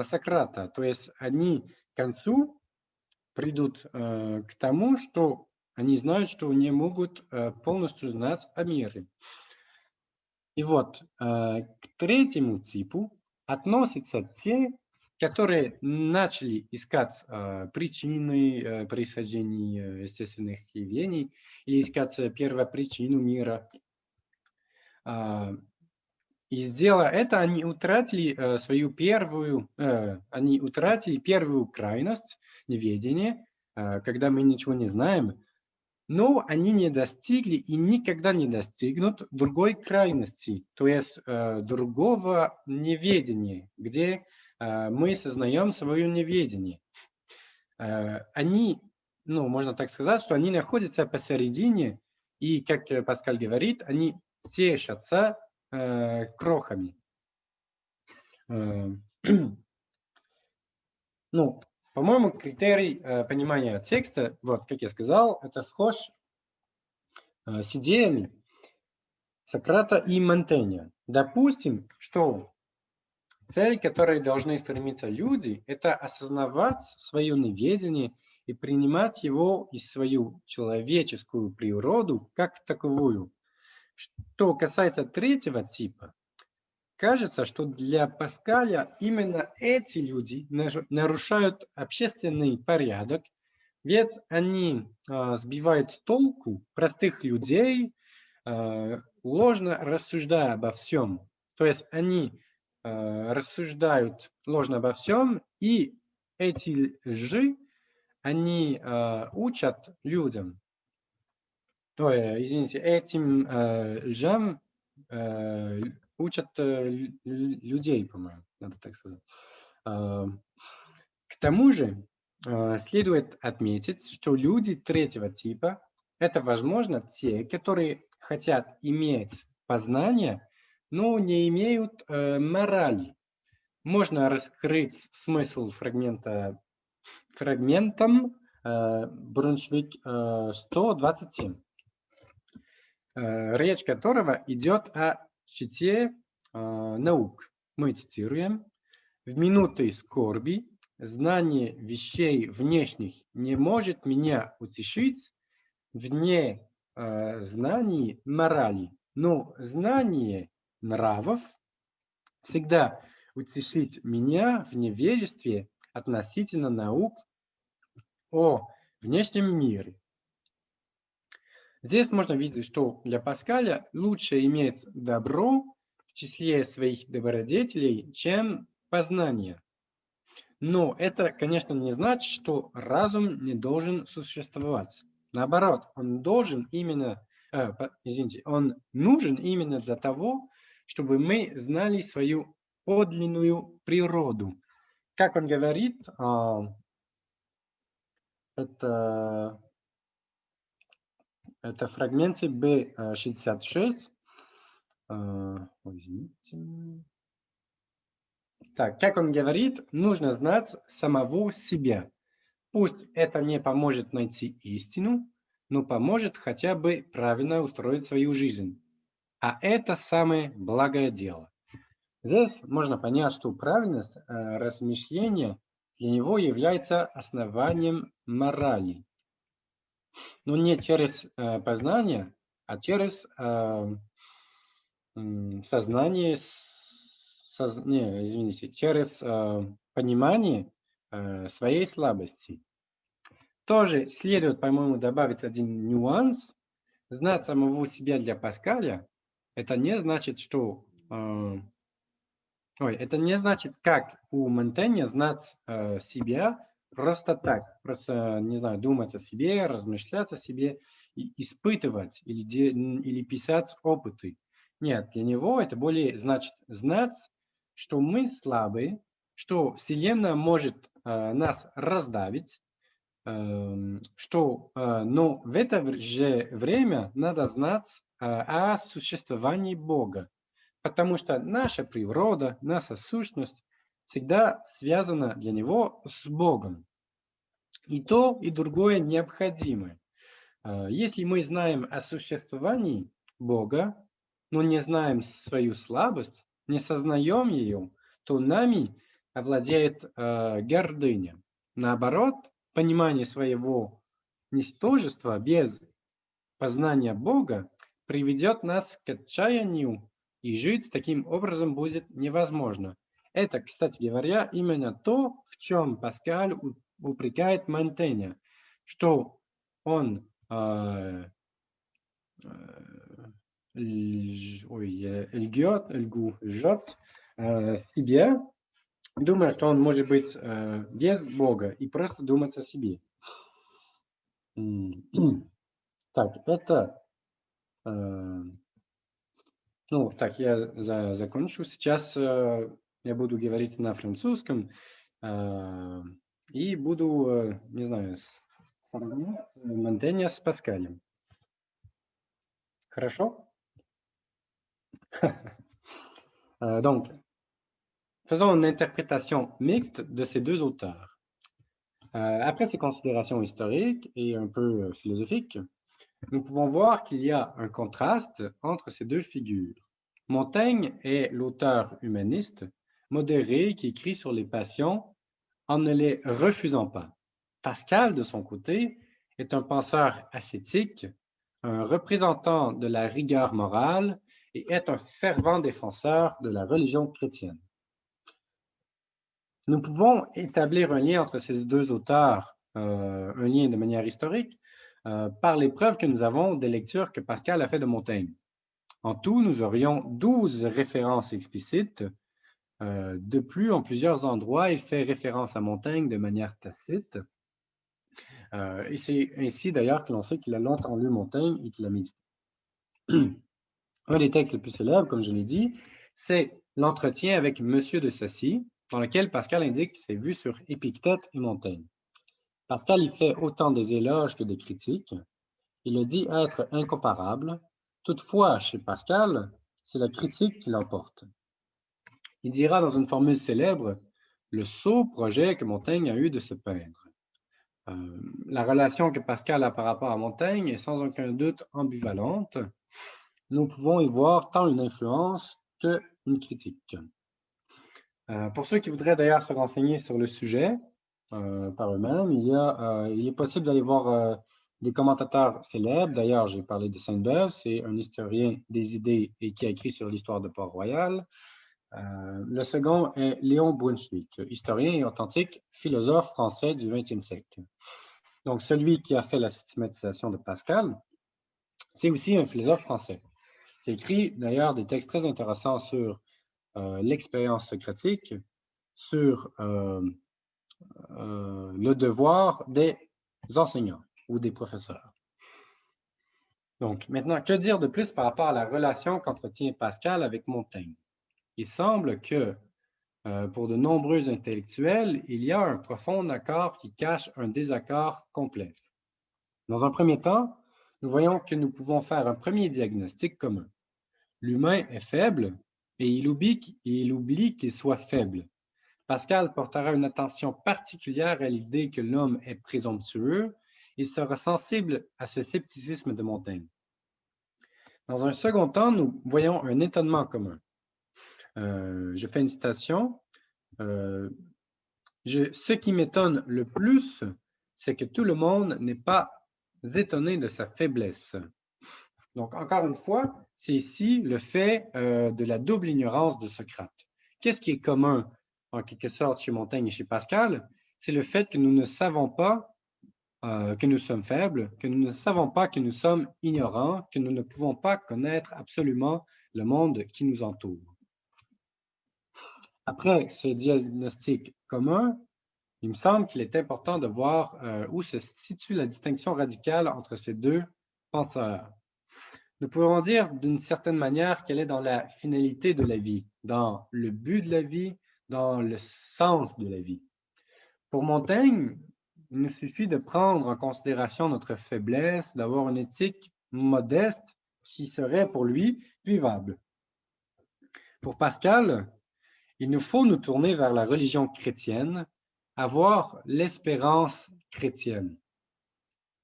Сократа. То есть они к концу придут к тому, что они знают, что не могут полностью знать о мире. И вот к третьему типу относятся те, которые начали искать причины происхождения естественных явлений или искать первопричину мира. И сделав это, они утратили первую крайность неведения, когда мы ничего не знаем, но они не достигли и никогда не достигнут другой крайности, то есть другого неведения, где мы сознаем свое неведение. Они, можно так сказать, что они находятся посередине, и, как Паскаль говорит, они тешатся крохами. По-моему, критерий понимания текста, вот, как я сказал, это схож с идеями Сократа и Монтэня. Допустим, что цель, к которой должны стремиться люди, это осознавать свое неведение и принимать его и свою человеческую природу как таковую. Что касается третьего типа, кажется, что для Паскаля именно эти люди нарушают общественный порядок, ведь они сбивают с толку простых людей, ложно рассуждая обо всем. То есть они рассуждают ложно обо всем, и эти лжи они учат людям. То есть, этим лжам учат людей, по-моему, надо так сказать. К тому же следует отметить, что люди третьего типа – это, возможно, те, которые хотят иметь познание, но не имеют морали. Можно раскрыть смысл фрагментом Бруншвик 127, речь которого идет о щите наук. Мы цитируем: «В минуты скорби знание вещей внешних не может меня утешить вне знаний морали, но знание нравов всегда утешит меня в невежестве относительно наук о внешнем мире». Здесь можно видеть, что для Паскаля лучше иметь добро в числе своих добродетелей, чем познание. Но это, конечно, не значит, что разум не должен существовать. Наоборот, он должен именно, он нужен именно для того, чтобы мы знали свою подлинную природу. Как он говорит, это в фрагменте B66. Извините. Так, как он говорит, нужно знать самого себя. Пусть это не поможет найти истину, но поможет хотя бы правильно устроить свою жизнь. А это самое благое дело. Здесь можно понять, что правильность размышления для него является основанием морали. Но не через познание, а через сознание, через понимание своей слабости. Тоже следует, по-моему, добавить один нюанс. Знать самого себя для Паскаля – это не значит, что… это не значит, как у Монтэня знать себя просто так. Просто, не знаю, думать о себе, размышлять о себе, и испытывать или писать опыты. Нет, для него это более значит знать, что мы слабые, что Вселенная может нас раздавить, но в это же время надо знать о существовании Бога, потому что наша природа, наша сущность всегда связана для него с Богом. И то, и другое необходимо. Если мы знаем о существовании Бога, но не знаем свою слабость, не сознаем ее, то нами овладеет гордыня. Наоборот, понимание своего ничтожества без познания Бога приведет нас к отчаянию, и жить таким образом будет невозможно. Это, кстати говоря, именно то, в чем Паскаль упрекает Монтэня, что он лжет себе, думая, что он может быть без Бога и просто думать о себе. Так, это… я закончу. Сейчас я буду говорить на французском и буду, не знаю, сравнивать Монтэня с Паскалем. Хорошо? Donc, faisons une interprétation mixte de ces deux auteurs. Après ces considérations historiques et un peu philosophiques, nous pouvons voir qu'il y a un contraste entre ces deux figures. Montaigne est l'auteur humaniste, modéré, qui écrit sur les passions en ne les refusant pas. Pascal, de son côté, est un penseur ascétique, un représentant de la rigueur morale et est un fervent défenseur de la religion chrétienne. Nous pouvons établir un lien entre ces deux auteurs, un lien de manière historique, par les preuves que nous avons des lectures que Pascal a fait de Montaigne. En tout, nous aurions 12 références explicites. De plus, en plusieurs endroits, il fait référence à Montaigne de manière tacite. Et c'est ainsi d'ailleurs que l'on sait qu'il a longtemps lu Montaigne et qu'il a médité. Un des textes les plus célèbres, comme je l'ai dit, c'est l'entretien avec Monsieur de Sacy, dans lequel Pascal indique ses vues sur Épictète et Montaigne. Pascal y fait autant des éloges que des critiques. Il le dit être incomparable. Toutefois, chez Pascal, c'est la critique qui l'emporte. Il dira dans une formule célèbre le sot projet que Montaigne a eu de se peindre. La relation que Pascal a par rapport à Montaigne est sans aucun doute ambivalente. Nous pouvons y voir tant une influence qu'une critique. Pour ceux qui voudraient d'ailleurs se renseigner sur le sujet par eux-mêmes, il est possible d'aller voir des commentateurs célèbres. D'ailleurs, j'ai parlé de Sainte-Beuve, c'est un historien des idées et qui a écrit sur l'histoire de Port-Royal. Le second est Léon Brunswick, historien et authentique philosophe français du XXe siècle. Donc, celui qui a fait la systématisation de Pascal, c'est aussi un philosophe français. Il a écrit d'ailleurs des textes très intéressants sur l'expérience socratique, sur le devoir des enseignants ou des professeurs. Donc, maintenant, que dire de plus par rapport à la relation qu'entretient Pascal avec Montaigne? Il semble que pour de nombreux intellectuels, il y a un profond accord qui cache un désaccord complet. Dans un premier temps, nous voyons que nous pouvons faire un premier diagnostic commun. L'humain est faible et il oublie qu'il soit faible. Pascal portera une attention particulière à l'idée que l'homme est présomptueux et sera sensible à ce scepticisme de Montaigne. Dans un second temps, nous voyons un étonnement commun. Je fais une citation. Ce qui m'étonne le plus, c'est que tout le monde n'est pas étonné de sa faiblesse. Donc, encore une fois, c'est ici le fait de la double ignorance de Socrate. Qu'est-ce qui est commun, en quelque sorte, chez Montaigne et chez Pascal? C'est le fait que nous ne savons pas que nous sommes faibles, que nous ne savons pas que nous sommes ignorants, que nous ne pouvons pas connaître absolument le monde qui nous entoure. Après ce diagnostic commun, il me semble qu'il est important de voir où se situe la distinction radicale entre ces deux penseurs. Nous pourrons dire d'une certaine manière qu'elle est dans la finalité de la vie, dans le but de la vie, dans le sens de la vie. Pour Montaigne, il nous suffit de prendre en considération notre faiblesse, d'avoir une éthique modeste qui serait pour lui vivable. Pour Pascal, il nous faut nous tourner vers la religion chrétienne, avoir l'espérance chrétienne.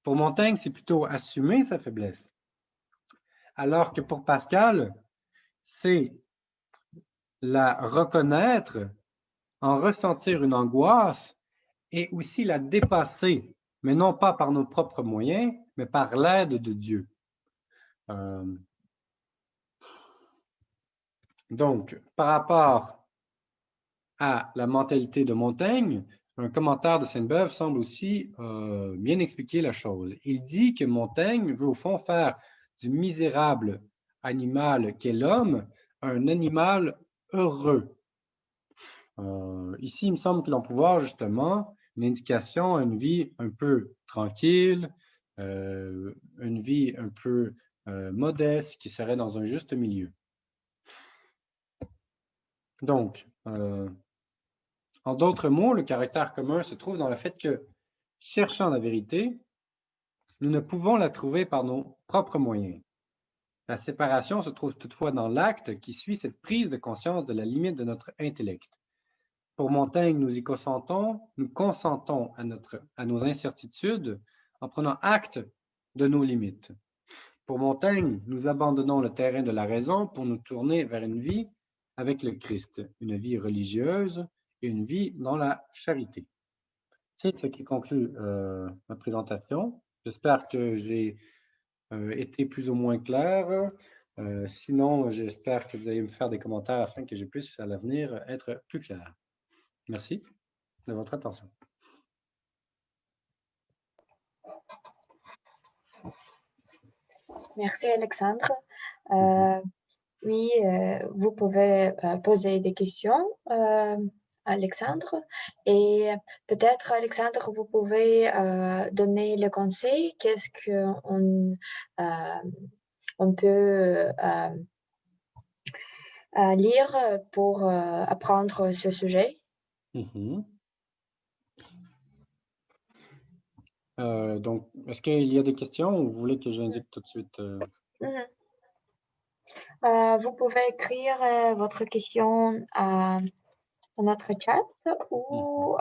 Pour Montaigne, c'est plutôt assumer sa faiblesse. Alors que pour Pascal, c'est la reconnaître, en ressentir une angoisse et aussi la dépasser, mais non pas par nos propres moyens, mais par l'aide de Dieu. Donc, par rapport à la mentalité de Montaigne, un commentaire de Sainte-Beuve semble aussi bien expliquer la chose. Il dit que Montaigne veut au fond faire du misérable animal qu'est l'homme un animal heureux. Ici, il me semble que l'on peut voir justement une indication à une vie un peu tranquille, une vie un peu modeste qui serait dans un juste milieu. Donc, en d'autres mots, le caractère commun se trouve dans le fait que, cherchant la vérité, nous ne pouvons la trouver par nos propres moyens. La séparation se trouve toutefois dans l'acte qui suit cette prise de conscience de la limite de notre intellect. Pour Montaigne, nous consentons à nos incertitudes en prenant acte de nos limites. Pour Montaigne, nous abandonnons le terrain de la raison pour nous tourner vers une vie avec le Christ, une vie religieuse et une vie dans la charité. C'est ce qui conclut ma présentation. J'espère que j'ai été plus ou moins clair. Sinon, j'espère que vous allez me faire des commentaires afin que je puisse à l'avenir être plus clair. Merci de votre attention. Merci Alexandre. Oui, vous pouvez poser des questions, Alexandre. Et peut-être, Alexandre, vous pouvez donner le conseil. Qu'est-ce qu'on peut lire pour apprendre ce sujet? Mhm. Donc, est-ce qu'il y a des questions ou vous voulez que j'indique tout de suite? Mhm. Vous pouvez écrire votre question dans notre chat ou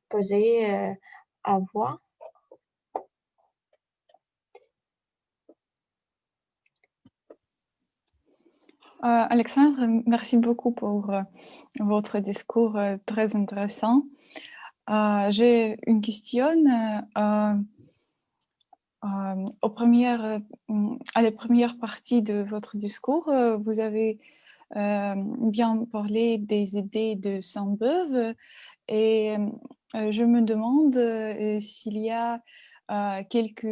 poser à voix. Alexandre, merci beaucoup pour votre discours très intéressant. J'ai une question. À la première partie de votre discours, vous avez bien parlé des idées de Sainte-Beuve et je me demande s'il y a quelques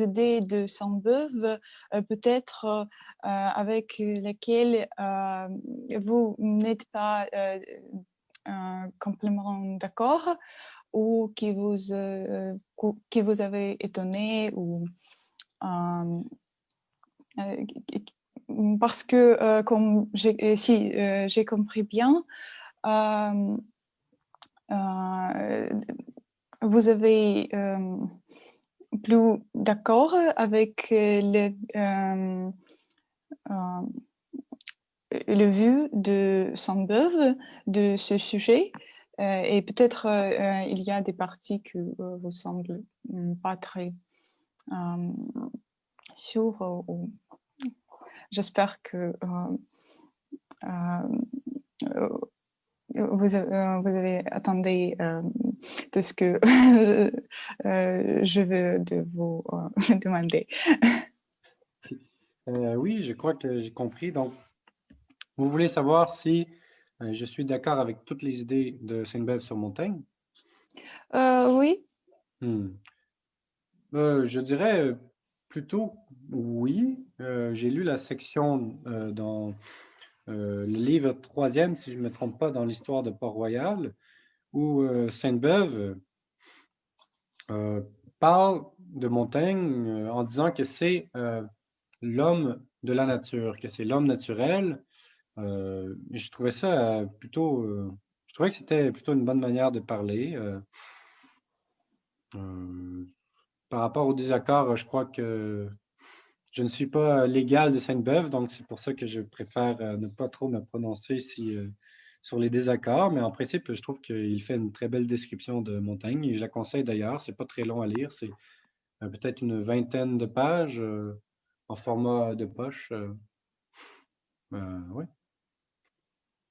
idées de Sainte-Beuve, peut-être avec lesquelles vous n'êtes pas complètement d'accord ou qui vous avez étonné ou parce que comme j'ai compris bien, vous avez plus d'accord avec le vue de Sainte-Beuve de ce sujet et peut-être il y a des parties que vous semblent pas très sûres. J'espère que vous avez attendu de ce que je veux de vous demander. Oui, je crois que j'ai compris. Donc, vous voulez savoir si je suis d'accord avec toutes les idées de Sainte-Beuve-sur-Montagne? Oui. Je dirais plutôt oui. J'ai lu la section dans le livre 3e, si je ne me trompe pas, dans l'histoire de Port-Royal, où Sainte-Beuve parle de Montaigne en disant que c'est l'homme de la nature, que c'est l'homme naturel. Je trouvais ça plutôt, je trouvais que c'était plutôt une bonne manière de parler. Par rapport au désaccord, je crois que je ne suis pas légal de Sainte-Beuve, donc c'est pour ça que je préfère ne pas trop me prononcer sur les désaccords, mais en principe, je trouve qu'il fait une très belle description de Montaigne et je la conseille d'ailleurs. C'est pas très long à lire, c'est peut-être une 20aine de pages en format de poche. Ouais.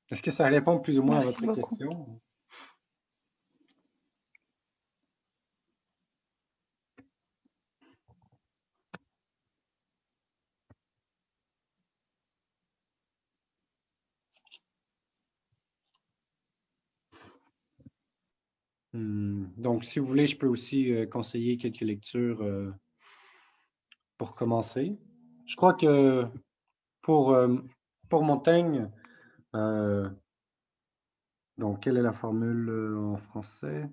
Est-ce que ça répond plus ou moins à Merci votre beaucoup. question? Donc, si vous voulez, je peux aussi conseiller quelques lectures pour commencer. Je crois que pour Montaigne, donc quelle est la formule en français?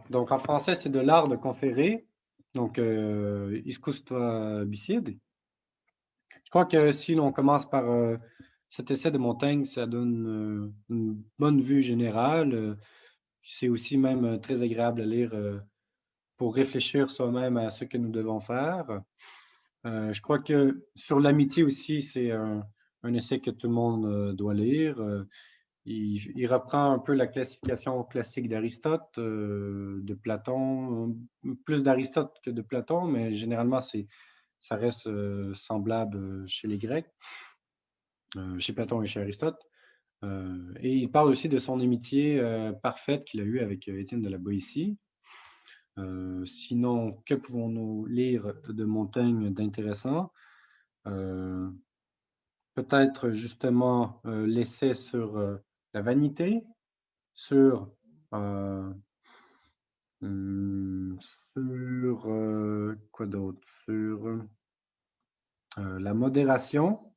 Donc en français, c'est de l'art de conférer. Donc, Iscusta bicide. Je crois que si l'on commence par cet essai de Montaigne, ça donne une bonne vue générale. C'est aussi même très agréable à lire pour réfléchir soi-même à ce que nous devons faire. Je crois que sur l'amitié aussi, c'est un essai que tout le monde doit lire. Il reprend un peu la classification classique d'Aristote, de Platon, plus d'Aristote que de Platon, mais généralement, ça reste semblable chez les Grecs, chez Platon et chez Aristote. Et il parle aussi de son amitié parfaite qu'il a eue avec Étienne de la Boétie. Sinon, que pouvons-nous lire de Montaigne d'intéressant? Peut-être justement l'essai sur la vanité, sur quoi d'autre? Sur la modération.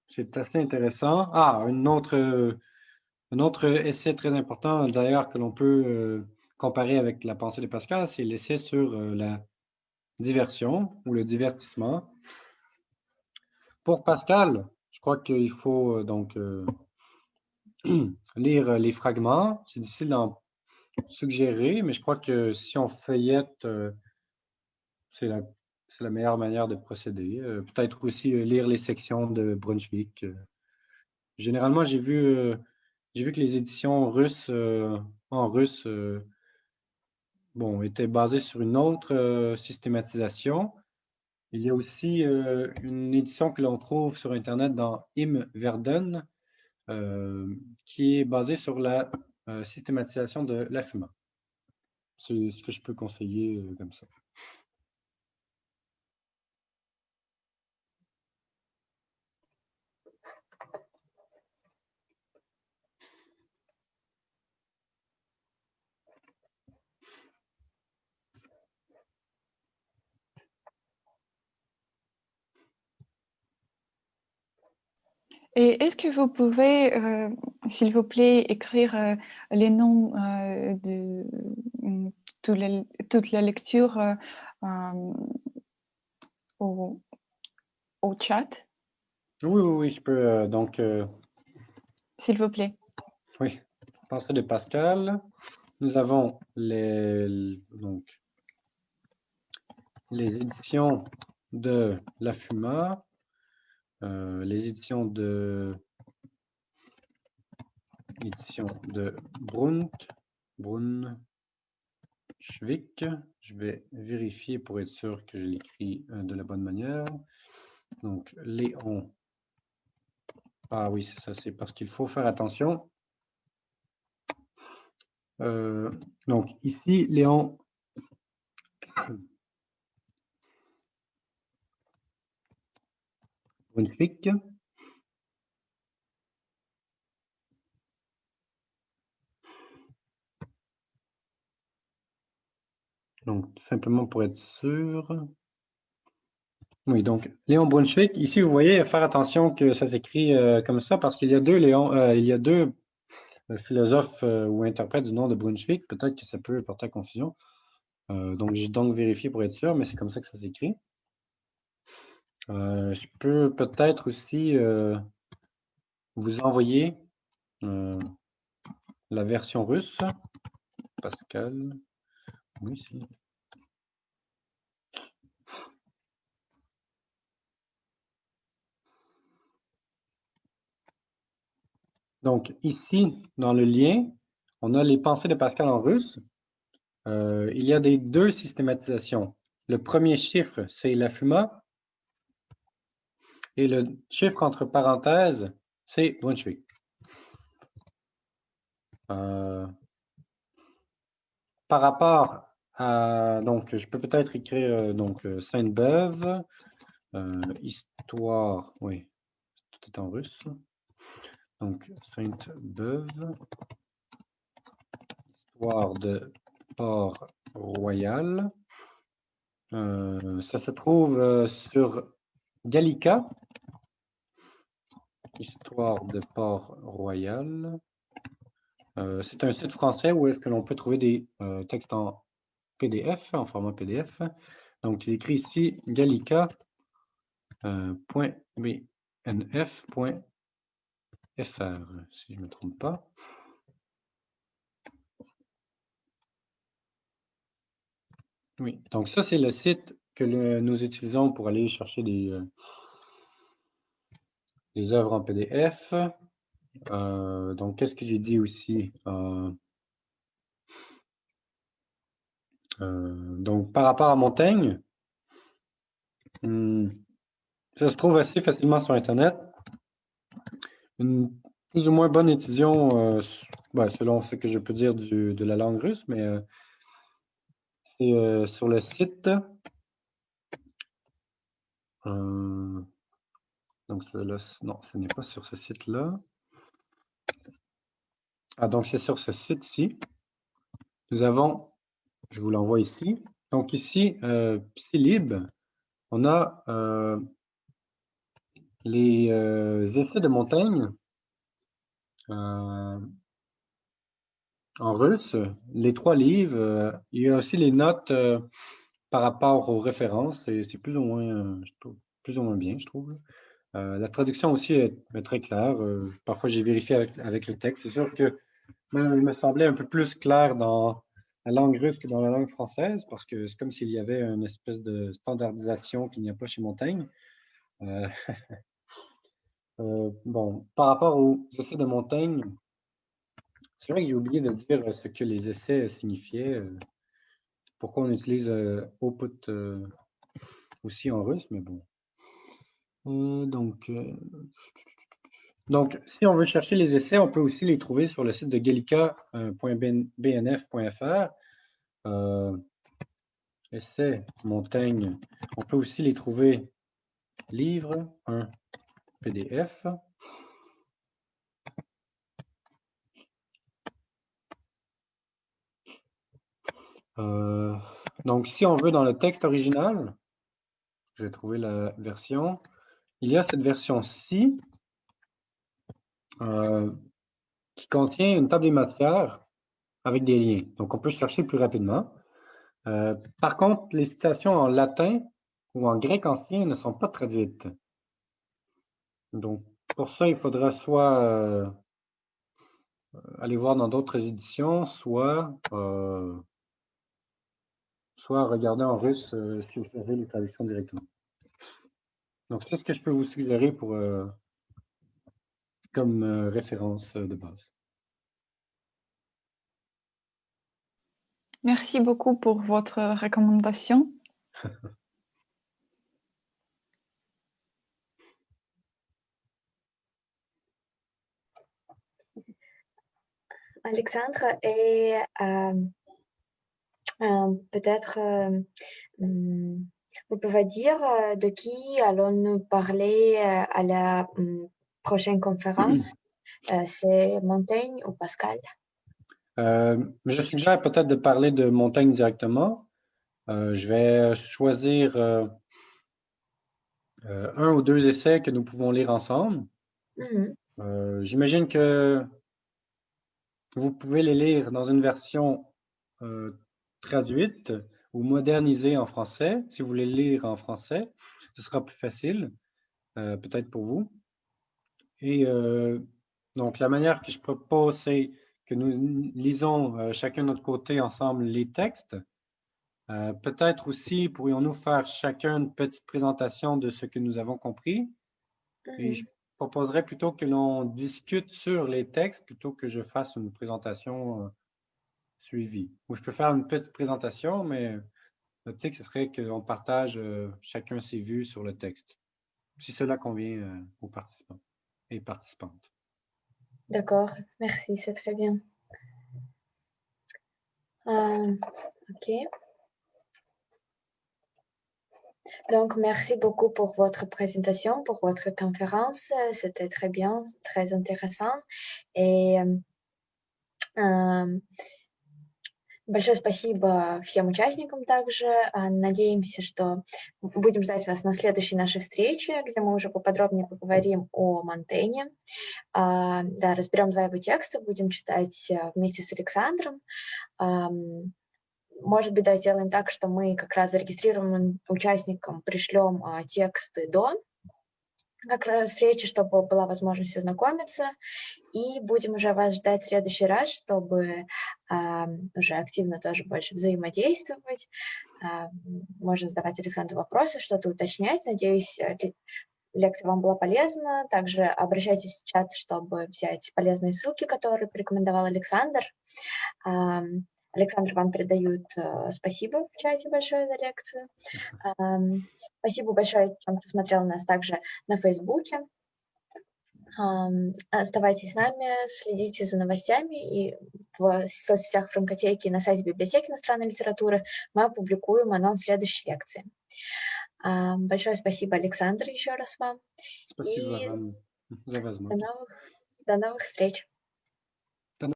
C'est assez intéressant. Un autre essai très important d'ailleurs que l'on peut comparer avec la pensée de Pascal, c'est l'essai sur diversion ou le divertissement. Pour Pascal, je crois qu'il faut donc lire les fragments. C'est difficile d'en suggérer, mais je crois que si on feuillette, c'est la meilleure manière de procéder. Peut-être aussi lire les sections de Brunswick. Généralement, j'ai vu que les éditions russes en russe bon, étaient basées sur une autre systématisation. Il y a aussi une édition que l'on trouve sur Internet dans Im Werden, qui est basée sur la systématisation de la FUMA. C'est ce que je peux conseiller comme ça. Et est-ce que vous pouvez, s'il vous plaît, écrire les noms de toute la lecture au chat, Oui, je peux donc... s'il vous plaît. oui, Pensée de Pascal. Nous avons donc, les éditions de la FUMA, les éditions de Brunswick. Je vais vérifier pour être sûr que je l'écris de la bonne manière. Donc, Léon. Ah oui, c'est ça, c'est parce qu'il faut faire attention. Donc, ici, Léon. Brunswick. Donc, simplement pour être sûr. Oui, donc Léon Brunswick. Ici, vous voyez, faire attention que ça s'écrit comme ça parce qu'il y a deux philosophes ou interprètes du nom de Brunswick. Peut-être que ça peut porter à confusion. Donc, j'ai donc vérifié pour être sûr, mais c'est comme ça que ça s'écrit. Je peux peut-être aussi vous envoyer la version russe. Pascal. Oui, si. Donc, ici, dans le lien, on a les pensées de Pascal en russe. Il y a deux systématisations. Le premier chiffre, c'est la FUMA. Et le chiffre entre parenthèses, c'est Brunswick. Par rapport à... Donc, je peux peut-être écrire Sainte-Beuve, histoire... Oui, tout est en russe. Donc, Sainte-Beuve, histoire de Port-Royal. Ça se trouve sur Gallica, histoire de Port-Royal. C'est un site français où est-ce que l'on peut trouver des textes en PDF, en format PDF. Donc, il écrit ici gallica.bnf.fr, si je ne me trompe pas. Oui, donc ça, c'est le site que nous utilisons pour aller chercher des œuvres en PDF. Donc, qu'est-ce que j'ai dit aussi? Donc, par rapport à Montaigne, ça se trouve assez facilement sur Internet. Une plus ou moins bonne édition, selon ce que je peux dire de la langue russe, mais c'est sur le site. Donc, non, ce n'est pas sur ce site-là. Ah, donc c'est sur ce site-ci. Nous avons, je vous l'envoie ici. Donc ici, Psylib, on a les essais de Montaigne en russe, les 3 livres. Il y a aussi les notes par rapport aux références, c'est plus ou moins, plus ou moins bien, je trouve. La traduction aussi est très claire. Parfois, j'ai vérifié avec le texte. C'est sûr que il me semblait un peu plus clair dans la langue russe que dans la langue française, parce que c'est comme s'il y avait une espèce de standardisation qu'il n'y a pas chez Montaigne. Bon, par rapport aux essais de Montaigne, c'est vrai que j'ai oublié de dire ce que les essais signifiaient, pourquoi on utilise output aussi en russe, mais bon. Donc, si on veut chercher les essais, on peut aussi les trouver sur le site de gallica.bnf.fr. Essais Montaigne. On peut aussi les trouver livre, un PDF. Donc, si on veut dans le texte original, je vais trouver la version. Il y a cette version-ci qui contient une table des matières avec des liens. Donc, on peut chercher plus rapidement. Par contre, les citations en latin ou en grec ancien ne sont pas traduites. Donc, pour ça, il faudra soit aller voir dans d'autres éditions, soit regarder en russe si vous faites les traductions directement. Donc, c'est ce que je peux vous suggérer pour, comme référence de base. Merci beaucoup pour votre recommandation. Alexandre, et peut-être vous pouvez dire de qui allons-nous parler à la prochaine conférence? C'est Montaigne ou Pascal? Je suggère peut-être de parler de Montaigne directement. Je vais choisir un ou deux essais que nous pouvons lire ensemble. J'imagine que vous pouvez les lire dans une version traduite ou modernisée en français. Si vous voulez lire en français, ce sera plus facile, peut-être pour vous. Et donc, la manière que je propose, c'est que nous lisons chacun de notre côté ensemble les textes. Peut-être aussi, pourrions-nous faire chacun une petite présentation de ce que nous avons compris. Et je proposerais plutôt que l'on discute sur les textes plutôt que je fasse une présentation suivie. Ou je peux faire une petite présentation, mais l'optique, ce serait qu'on partage chacun ses vues sur le texte, si cela convient aux participants et participantes. D'accord, merci, c'est très bien. OK. Donc, merci beaucoup pour votre présentation, pour votre conférence. C'était très bien, très intéressant. Et большое спасибо всем участникам также. Надеемся, что будем ждать вас на следующей нашей встрече, где мы уже поподробнее поговорим о Монтaigne. Да, разберем два его текста, будем читать вместе с Александром. Может быть, да, сделаем так, что мы как раз зарегистрированным участникам пришлем тексты до как раз встречи, чтобы была возможность ознакомиться. И будем уже вас ждать в следующий раз, чтобы уже активно тоже больше взаимодействовать. Можно задавать Александру вопросы, что-то уточнять. Надеюсь, лекция вам была полезна. Также обращайтесь в чат, чтобы взять полезные ссылки, которые порекомендовал Александр. Александр, вам передают спасибо в чате большое за лекцию. Спасибо большое тем, кто смотрел нас также на Фейсбуке. Оставайтесь с нами, следите за новостями, и в соцсетях Франкотеки и на сайте библиотеки иностранной литературы мы опубликуем анонс следующей лекции. Большое спасибо, Александр, еще раз вам. Спасибо вам за возможность. До новых встреч.